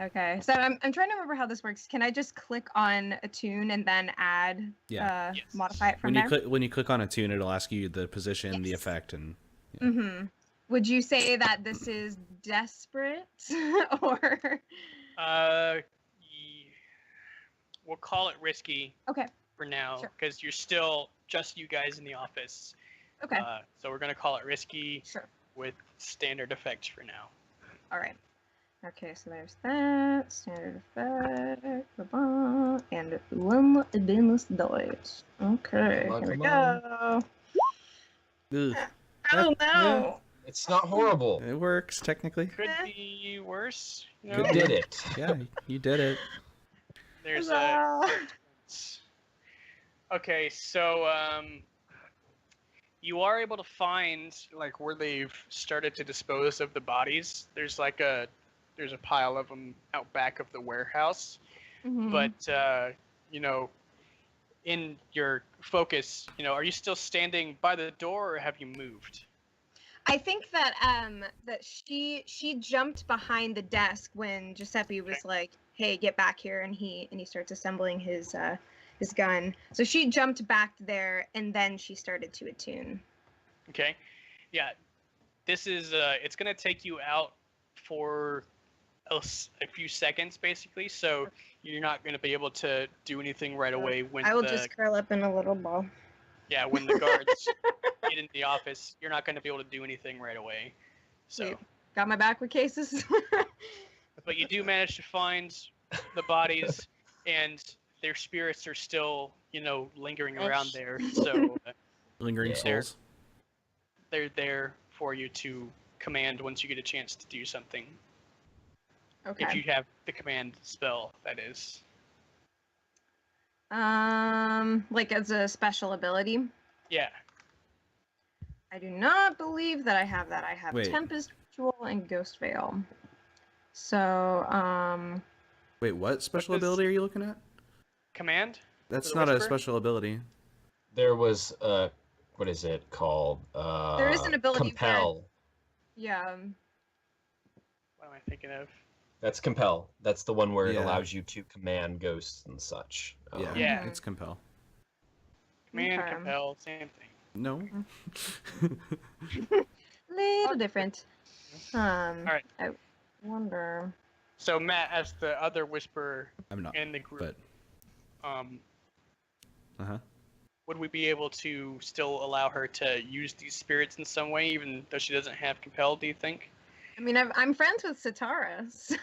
Okay. So I'm trying to remember how this works. Can I just click on a tune and then add Yeah. Yes. modify it from When you there? when you click on a tune, it'll ask you the position, the Yes. effect, and Mm-hmm. Would you say that this is desperate or We'll call it risky okay? for now Sure. because you're still just you guys in the office. Okay. So we're gonna call it risky Sure. with standard effects for now. All right. Okay, so there's that standard effect, ba-ba, and one bonus dice. Okay, Come on, here we come on. go. ugh, Oh yeah. no! It's not horrible. it works technically. Could be worse. You You know? did it. Yeah, you did it. There's Huzzah. Okay, so you are able to find like where they've started to dispose of the bodies. There's a pile of them out back of the warehouse, Mhm. but you know, in your focus, you know, are you still standing by the door or have you moved? I think that that she jumped behind the desk when Giuseppe was Okay. like, "Hey, get back here," and he starts assembling his gun. So she jumped back there, and then she started to attune. Okay, yeah, this is it's gonna take you out for a few seconds basically, so you're not gonna be able to do anything right away when I will just curl up in a little ball. when the guards get into the office. You're not gonna be able to do anything right away. So, Sweet. Got my back with cases. but you do manage to find the bodies, and their spirits are still, you know, lingering around there. So Lingering Yeah. souls. they're there for you to command once you get a chance to do something. Okay. If you have the command spell, that is. Like as a special ability. Yeah. I do not believe that I have that. I have Wait. Tempest Ritual and Ghost Veil. So, Wait, what special does- ability are you looking at? Command? That's the not a Whisper? special ability. There was what is it called? There is an ability compel. yeah. What am I thinking of? That's compel. That's the one where it Yeah. allows you to command ghosts and such. Yeah, Yeah. it's compel. Command, Okay. compel, same thing. No. Little different. Alright. I wonder. So Matt, as the other whisperer I'm not. in the group, But uh-huh. would we be able to still allow her to use these spirits in some way, even though she doesn't have compel? Do you think? I mean, I'm friends with Satara, so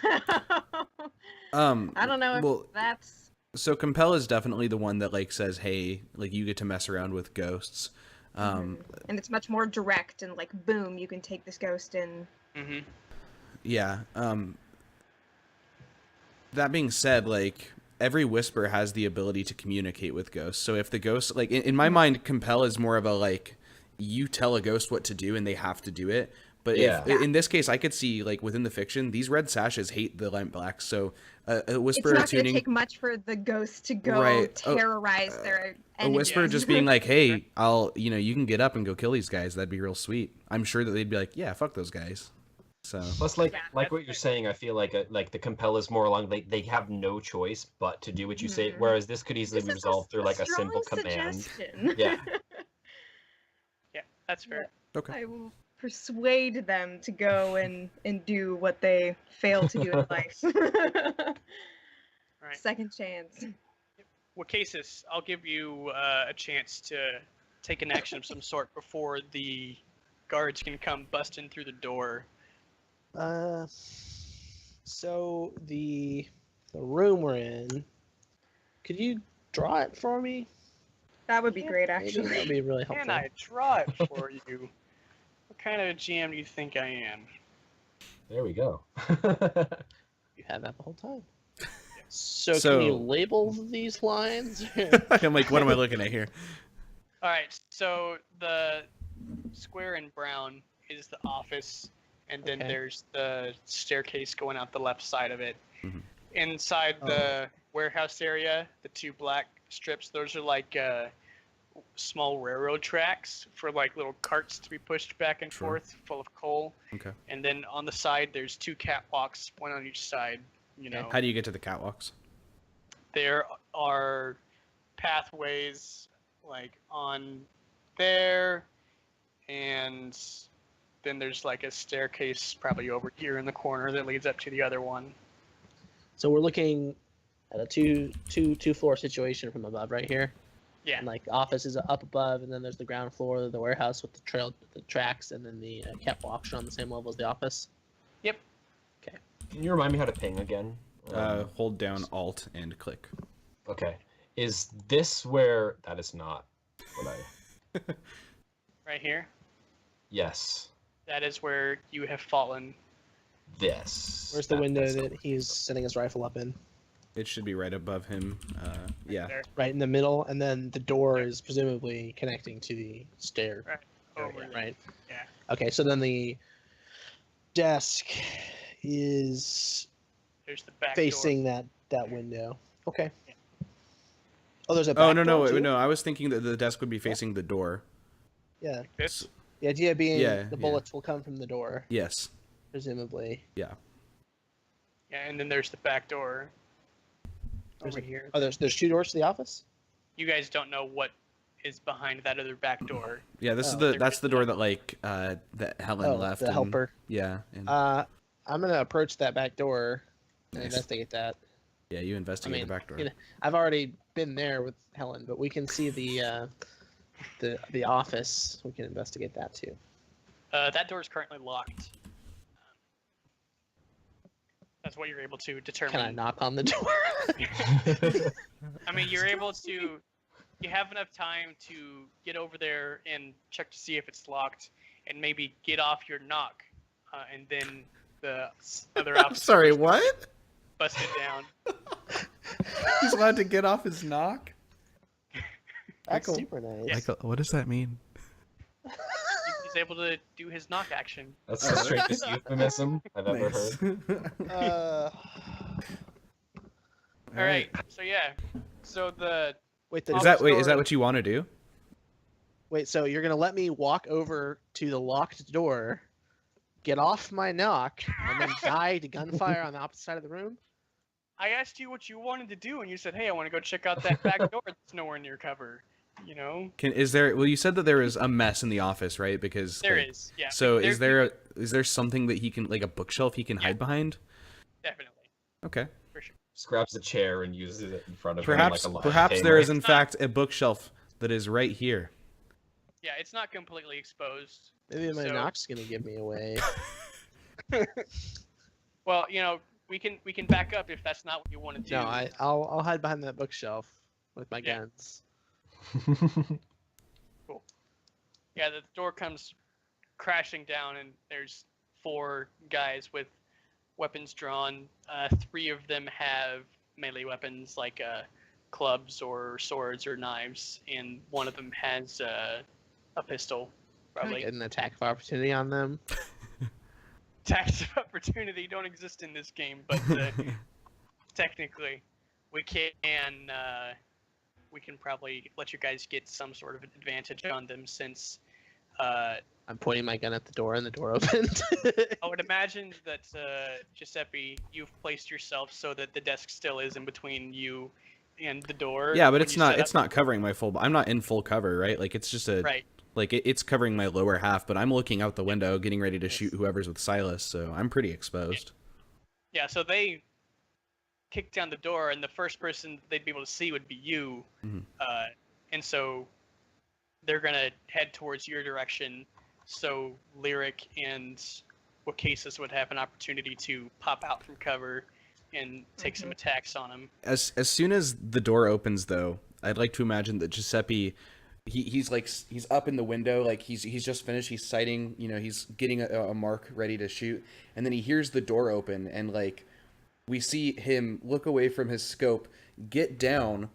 I don't know if well, that's. so compel is definitely the one that like says, "Hey, like you get to mess around with ghosts." And it's much more direct and like, boom, you can take this ghost and. Mm-hmm. Yeah. That being said, like every whisper has the ability to communicate with ghosts. So if the ghost, like in my mind, compel is more of a like you tell a ghost what to do and they have to do it. But Yeah. if in this case, I could see like within the fiction, these red sashes hate the light blacks. So a whisper It's not going to attuning, take much for the ghost to go Right. Oh, terrorize their a enemies. whisper just being like, "Hey, you can get up and go kill these guys." That'd be real sweet. I'm sure that they'd be like, "Yeah, fuck those guys." So Plus, like Yeah, what you're saying, I feel like the compel is more along they have no choice but to do what you say. Mhm. Whereas this could easily This be is resolved through like a simple strong command. suggestion. Yeah. Yeah, that's fair. okay. I will persuade them to go and do what they fail to do in life. Right. Second chance. Well, Casus, I'll give you a chance to take an action of some sort before the guards can come busting through the door. So the room we're in, could you draw it for me? That would be great, Maybe actually. that would be really helpful. Can I draw it for you? What kind of a GM do you think I am? There we go. You had that the whole time. So can you So- label these lines? I'm like, what am I looking at here? All right, so the square in brown is the office, and then Okay. there's the staircase going out the left side of it. Mhm. Inside the warehouse area, the two black strips, those are like small railroad tracks for like little carts to be pushed back and Sure. forth full of coal. Okay. And then on the side, there's two catwalks, one on each side. You know, How do you get to the catwalks? there are pathways like on there, and then there's like a staircase probably over here in the corner that leads up to the other one. So we're looking at a two floor situation from above right here. Yeah. And like the office is up above, and then there's the ground floor, the warehouse with the tracks, and then the catwalks are on the same level as the office. Yep. Can you remind me how to ping again? Hold down Alt and click. Okay. Is this where... That is not what I... Right here. Yes. That is where you have fallen. This. Where's the window that's that he's setting his rifle up in? It should be right above him. Yeah. There. Right in the middle, and then the door is presumably connecting to the stair. Right. area, Over there. right? Yeah. Okay, so then the desk is There's the back facing door. that window. Okay. Yeah. Oh, there's a back Oh no door wait, too? no! I was thinking that the desk would be facing the door. Yeah. This. The idea being Yeah, the yeah. bullets will come from the door, Yes. presumably. Yeah. Yeah, and then there's the back door. There's Over a- here. Oh, there's two doors to the office? You guys don't know what is behind that other back door. Yeah. This is Oh. that's the door that that Helen left. the and- helper. Yeah. And, I'm gonna approach that back door and Nice. investigate that. yeah. You investigate mean, the back door. you know, I've already been there with Helen, but we can see the office. We can investigate that too. That door is currently locked. That's what you're able to determine. Can I knock on the door? not... I mean, you're able to. You have enough time to get over there and check to see if it's locked, and maybe get off your knock, and then the other I'm officer sorry. What? bust it down. He's allowed to get off his knock. That's Michael- super nice. Yeah. Michael, what does that mean? He's able to do his knock action. That's the strangest euphemism I've ever Nice. heard. All right. So yeah. So the Wait, Is Office that door- what you want to do? wait. So you're gonna let me walk over to the locked door, get off my knock, and then die to gunfire on the opposite side of the room? I asked you what you wanted to do, and you said, "Hey, I want to go check out that back door that's nowhere near cover." You know, Is there? Well, you said that there is a mess in the office, right? Because there like, is. Yeah. So is there something that he can, like a bookshelf he can Yeah. hide behind? Definitely. Okay. Just grabs a chair and uses it in front of Perhaps him like a perhaps lion there tamer. is in fact a bookshelf that is right here. Yeah, it's not completely exposed. Maybe my So- knock's gonna give me away. Well, you know, we can back up if that's not what you want to do. No, I'll hide behind that bookshelf with my Yeah. guns. Yeah, the door comes crashing down, and there's 4 guys with weapons drawn. 3 of them have melee weapons like clubs or swords or knives, and one of them has a pistol. Can I Probably get an attack of opportunity on them. attacks of opportunity don't exist in this game, but technically, we can probably let you guys get some sort of advantage on them since. I'm pointing my gun at the door, and the door opened. I would imagine that Giuseppe, you've placed yourself so that the desk still is in between you and the door. Yeah, but when it's you not set it's up. not covering my full. I'm not in full cover, right? Like it's just a Right. like it's covering my lower half, but I'm looking out the window, getting ready to shoot whoever's with Silas. So I'm pretty exposed. Yeah, so they kick down the door, and the first person they'd be able to see would be you. Mhm. And so they're gonna head towards your direction. So Lyric and Wacasis would have an opportunity to pop out from cover and take some attacks on him. As soon as the door opens, though, I'd like to imagine that Giuseppe, he's up in the window, like he's just finished. He's sighting, he's getting a mark ready to shoot, and then he hears the door open, and like we see him look away from his scope, get down,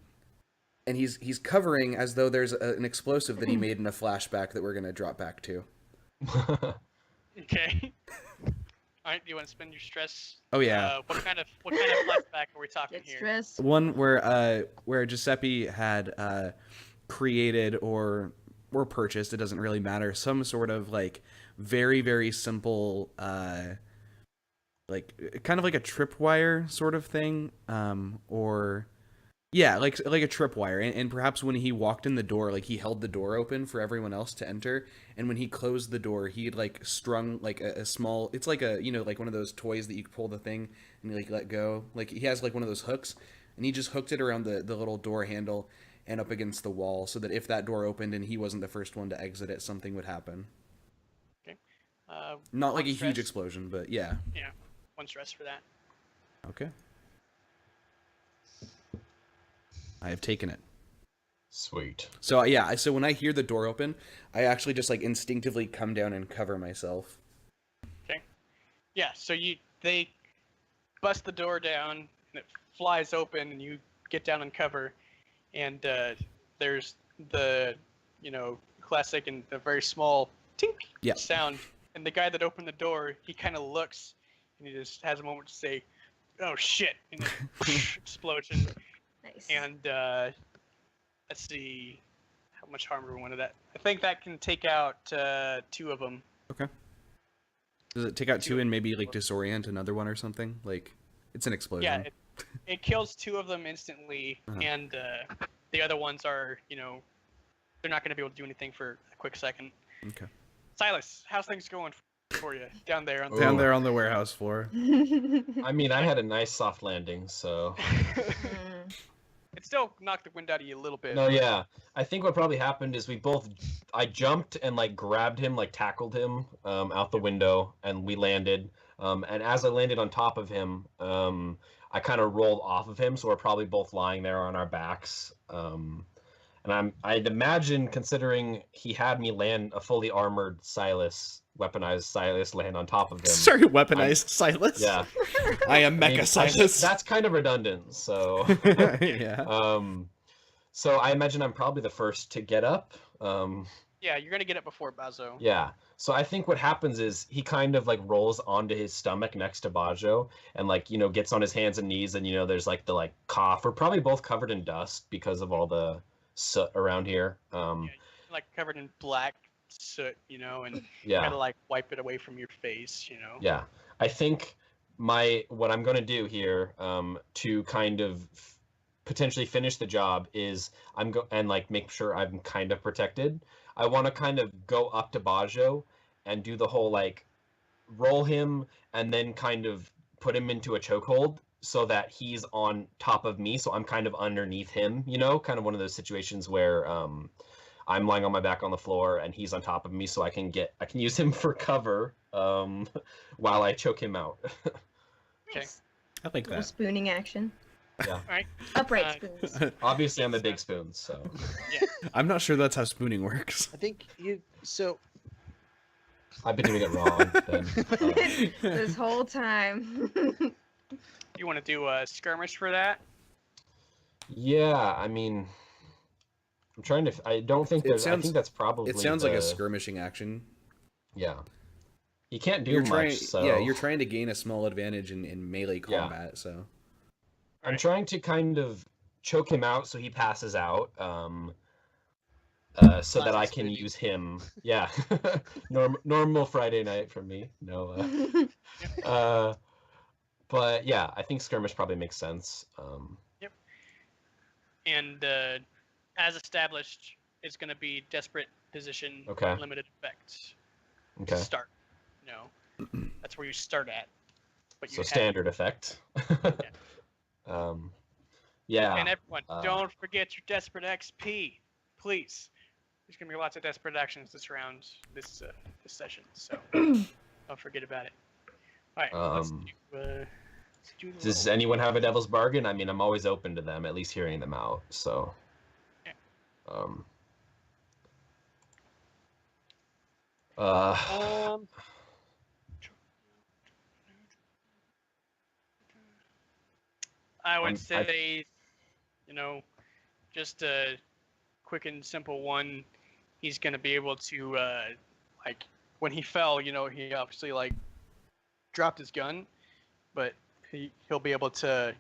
and he's covering as though there's an explosive that he made in a flashback that we're gonna drop back to. Okay. All right. Do you want to spend your stress? Oh yeah, What kind of flashback are we talking Get here? stressed. one where Giuseppe had created or purchased, it doesn't really matter, some sort of like very very simple like kind of like a tripwire sort of thing, or yeah, like a tripwire, and perhaps when he walked in the door, like he held the door open for everyone else to enter, and when he closed the door, he had like strung like a small, it's like a, you know, like one of those toys that you pull the thing and you like let go, like he has like one of those hooks, and he just hooked it around the little door handle and up against the wall, so that if that door opened and he wasn't the first one to exit it, something would happen. Okay. Not like one a huge stress. explosion, but yeah. Yeah. One stress for that. Okay. I have taken it. Sweet. So yeah, so when I hear the door open, I actually just like instinctively come down and cover myself. Okay. Yeah. So they bust the door down and it flies open and you get down and cover, and there's the classic and the very small tink sound, and the guy that opened the door, he kind of looks and he just has a moment to say, "Oh shit!" and then explosion. Nice. And let's see, how much harm do we want to that? I think that can take out 2 of them. Okay. Does it take out 2 and maybe like disorient another one or something? Like, it's an explosion. Yeah, it kills 2 of them instantly, and the other ones are, they're not going to be able to do anything for a quick second. Okay. Silas, how's things going for you down there? Down there on the warehouse floor. I mean, I had a nice soft landing, so. It still knocked the wind out of you a little bit. No, yeah. I think what probably happened is I jumped and like grabbed him, like tackled him out the window, and we landed. And as I landed on top of him, I kind of rolled off of him, so we're probably both lying there on our backs. And I'd imagine, considering he had me land a fully armored weaponized Silas land on top of him. Sorry, weaponized Silas? Yeah. I am Mecha Silas. That's kind of redundant, so. Yeah. So I imagine I'm probably the first to get up. Yeah, you're going to get it before Bazo. Yeah. So I think what happens is he kind of like rolls onto his stomach next to Bajo and like, gets on his hands and knees, and there's like the cough. We're probably both covered in dust because of all the soot around here. Yeah, like covered in black soot, and Yeah. gotta like wipe it away from your face, Yeah. I think what I'm going to do here to kind of potentially finish the job is and like make sure I'm kind of protected. I want to kind of go up to Bajo and do the whole like roll him and then kind of put him into a chokehold so that he's on top of me, so I'm kind of underneath him, kind of one of those situations where I'm lying on my back on the floor and he's on top of me, so I can use him for cover while I choke him out. Nice. I like Little that. spooning action. Yeah. All right. Upright spoons. Obviously, I'm the big spoon, so. I'm not sure that's how spooning works. I think so. I've been doing it wrong then. This whole time. You want to do a skirmish for that? Yeah, I mean, I'm trying to. I don't think there's. I think that's probably. It sounds like a skirmishing action. Yeah. You can't do You're much. trying, So yeah, you're trying to gain a small advantage in melee combat. So I'm trying to kind of choke him out so he passes out. So that I can use him. Yeah. Normal Friday night for me. No. But yeah, I think skirmish probably makes sense. Yep. And as established, it's going to be desperate position, Okay. limited effects. Okay. Start. That's where you start at. But So standard effect. Yeah. And everyone, don't forget your desperate XP, please. There's gonna be lots of desperate actions this round, this session. So don't forget about it. All right. Let's do the Does roll. anyone have a devil's bargain? I mean, I'm always open to them, at least hearing them out. So. Yeah. I would say, just a quick and simple one. He's gonna be able to like when he fell, he obviously like dropped his gun, but he'll be able to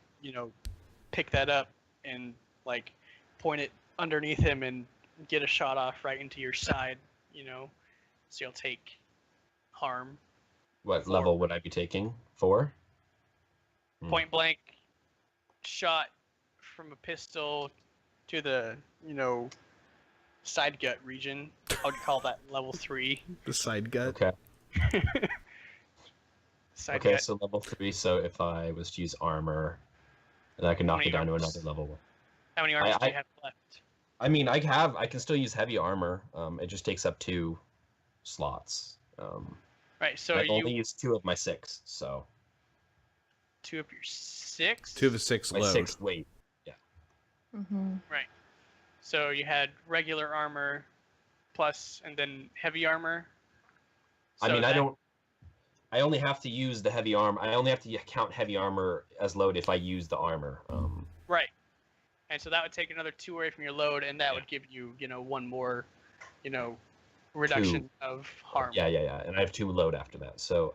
pick that up and like point it underneath him and get a shot off right into your side, so you'll take harm. What level would I be taking? 4? Point blank shot from a pistol to the side gut region. I would call that level 3. The side gut. Okay. Side Okay, gut. so level 3. So if I was to use armor, then I can knock many it down to armors? another level. How many arms do you have left? I mean, I can still use heavy armor. It just takes up 2 slots. Right, so I you only use 2 of my 6, so 2 of your 6. 2 of the 6 my load. 6 weight. Right. So you had regular armor plus, and then heavy armor. I mean, that, I only have to use the heavy armor. I only have to count heavy armor as load if I use the armor. Right. And so that would take another 2 away from your load, and that would give you, 1 more, reduction 2. of harm. Yeah. And I have 2 load after that. So,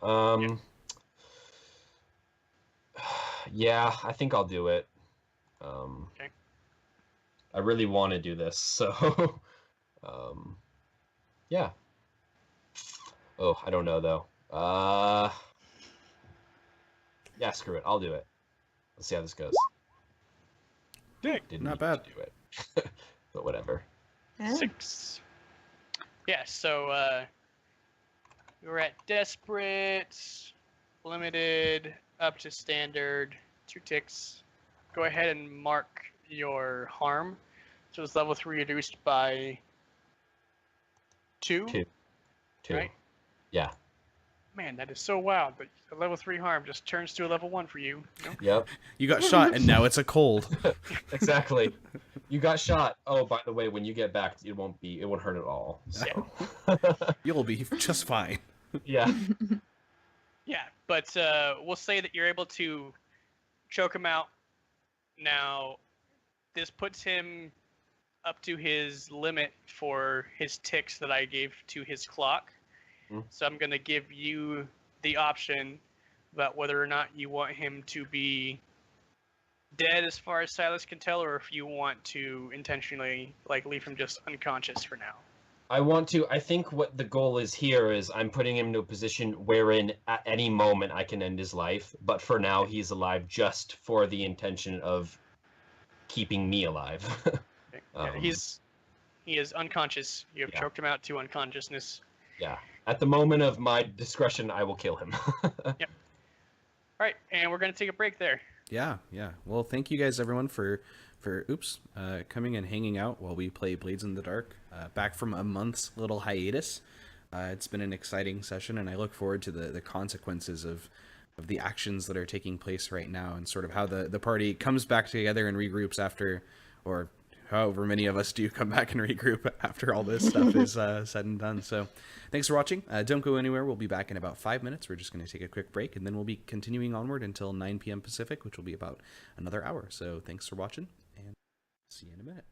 yeah, I think I'll do it. Okay. I really want to do this, so, yeah. Oh, I don't know though. Yeah, screw it. I'll do it. Let's see how this goes. Didn't Not need bad. to do it, but whatever. Yeah. 6. Yeah, so we're at desperate, limited, up to standard, 2 ticks. Go ahead and mark your harm. So it's level 3 reduced by 2. 2. Right? Yeah. Man, that is so wild. But a level 3 harm just turns to a level 1 for you. Yep. You got shot and now it's a cold. Exactly. You got shot. Oh, by the way, when you get back, it won't hurt at all. So. You'll be just fine. Yeah. Yeah, but we'll say that you're able to choke him out. Now, this puts him up to his limit for his ticks that I gave to his clock. So I'm going to give you the option about whether or not you want him to be dead as far as Silas can tell, or if you want to intentionally leave him just unconscious for now. I think what the goal is here is I'm putting him into a position wherein at any moment I can end his life, but for now he's alive just for the intention of keeping me alive. Yeah, he is unconscious. You have choked him out to unconsciousness. Yeah. At the moment of my discretion, I will kill him. Yep. All right, and we're going to take a break there. Yeah. Well, thank you guys, everyone, for coming and hanging out while we play Blades in the Dark. Back from a month's little hiatus. It's been an exciting session, and I look forward to the consequences of the actions that are taking place right now, and sort of how the party comes back together and regroups after, or however many of us do come back and regroup after all this stuff is said and done. So thanks for watching. Don't go anywhere. We'll be back in about 5 minutes. We're just going to take a quick break, and then we'll be continuing onward until 9 p.m. Pacific, which will be about another hour. So thanks for watching, and see you in a minute.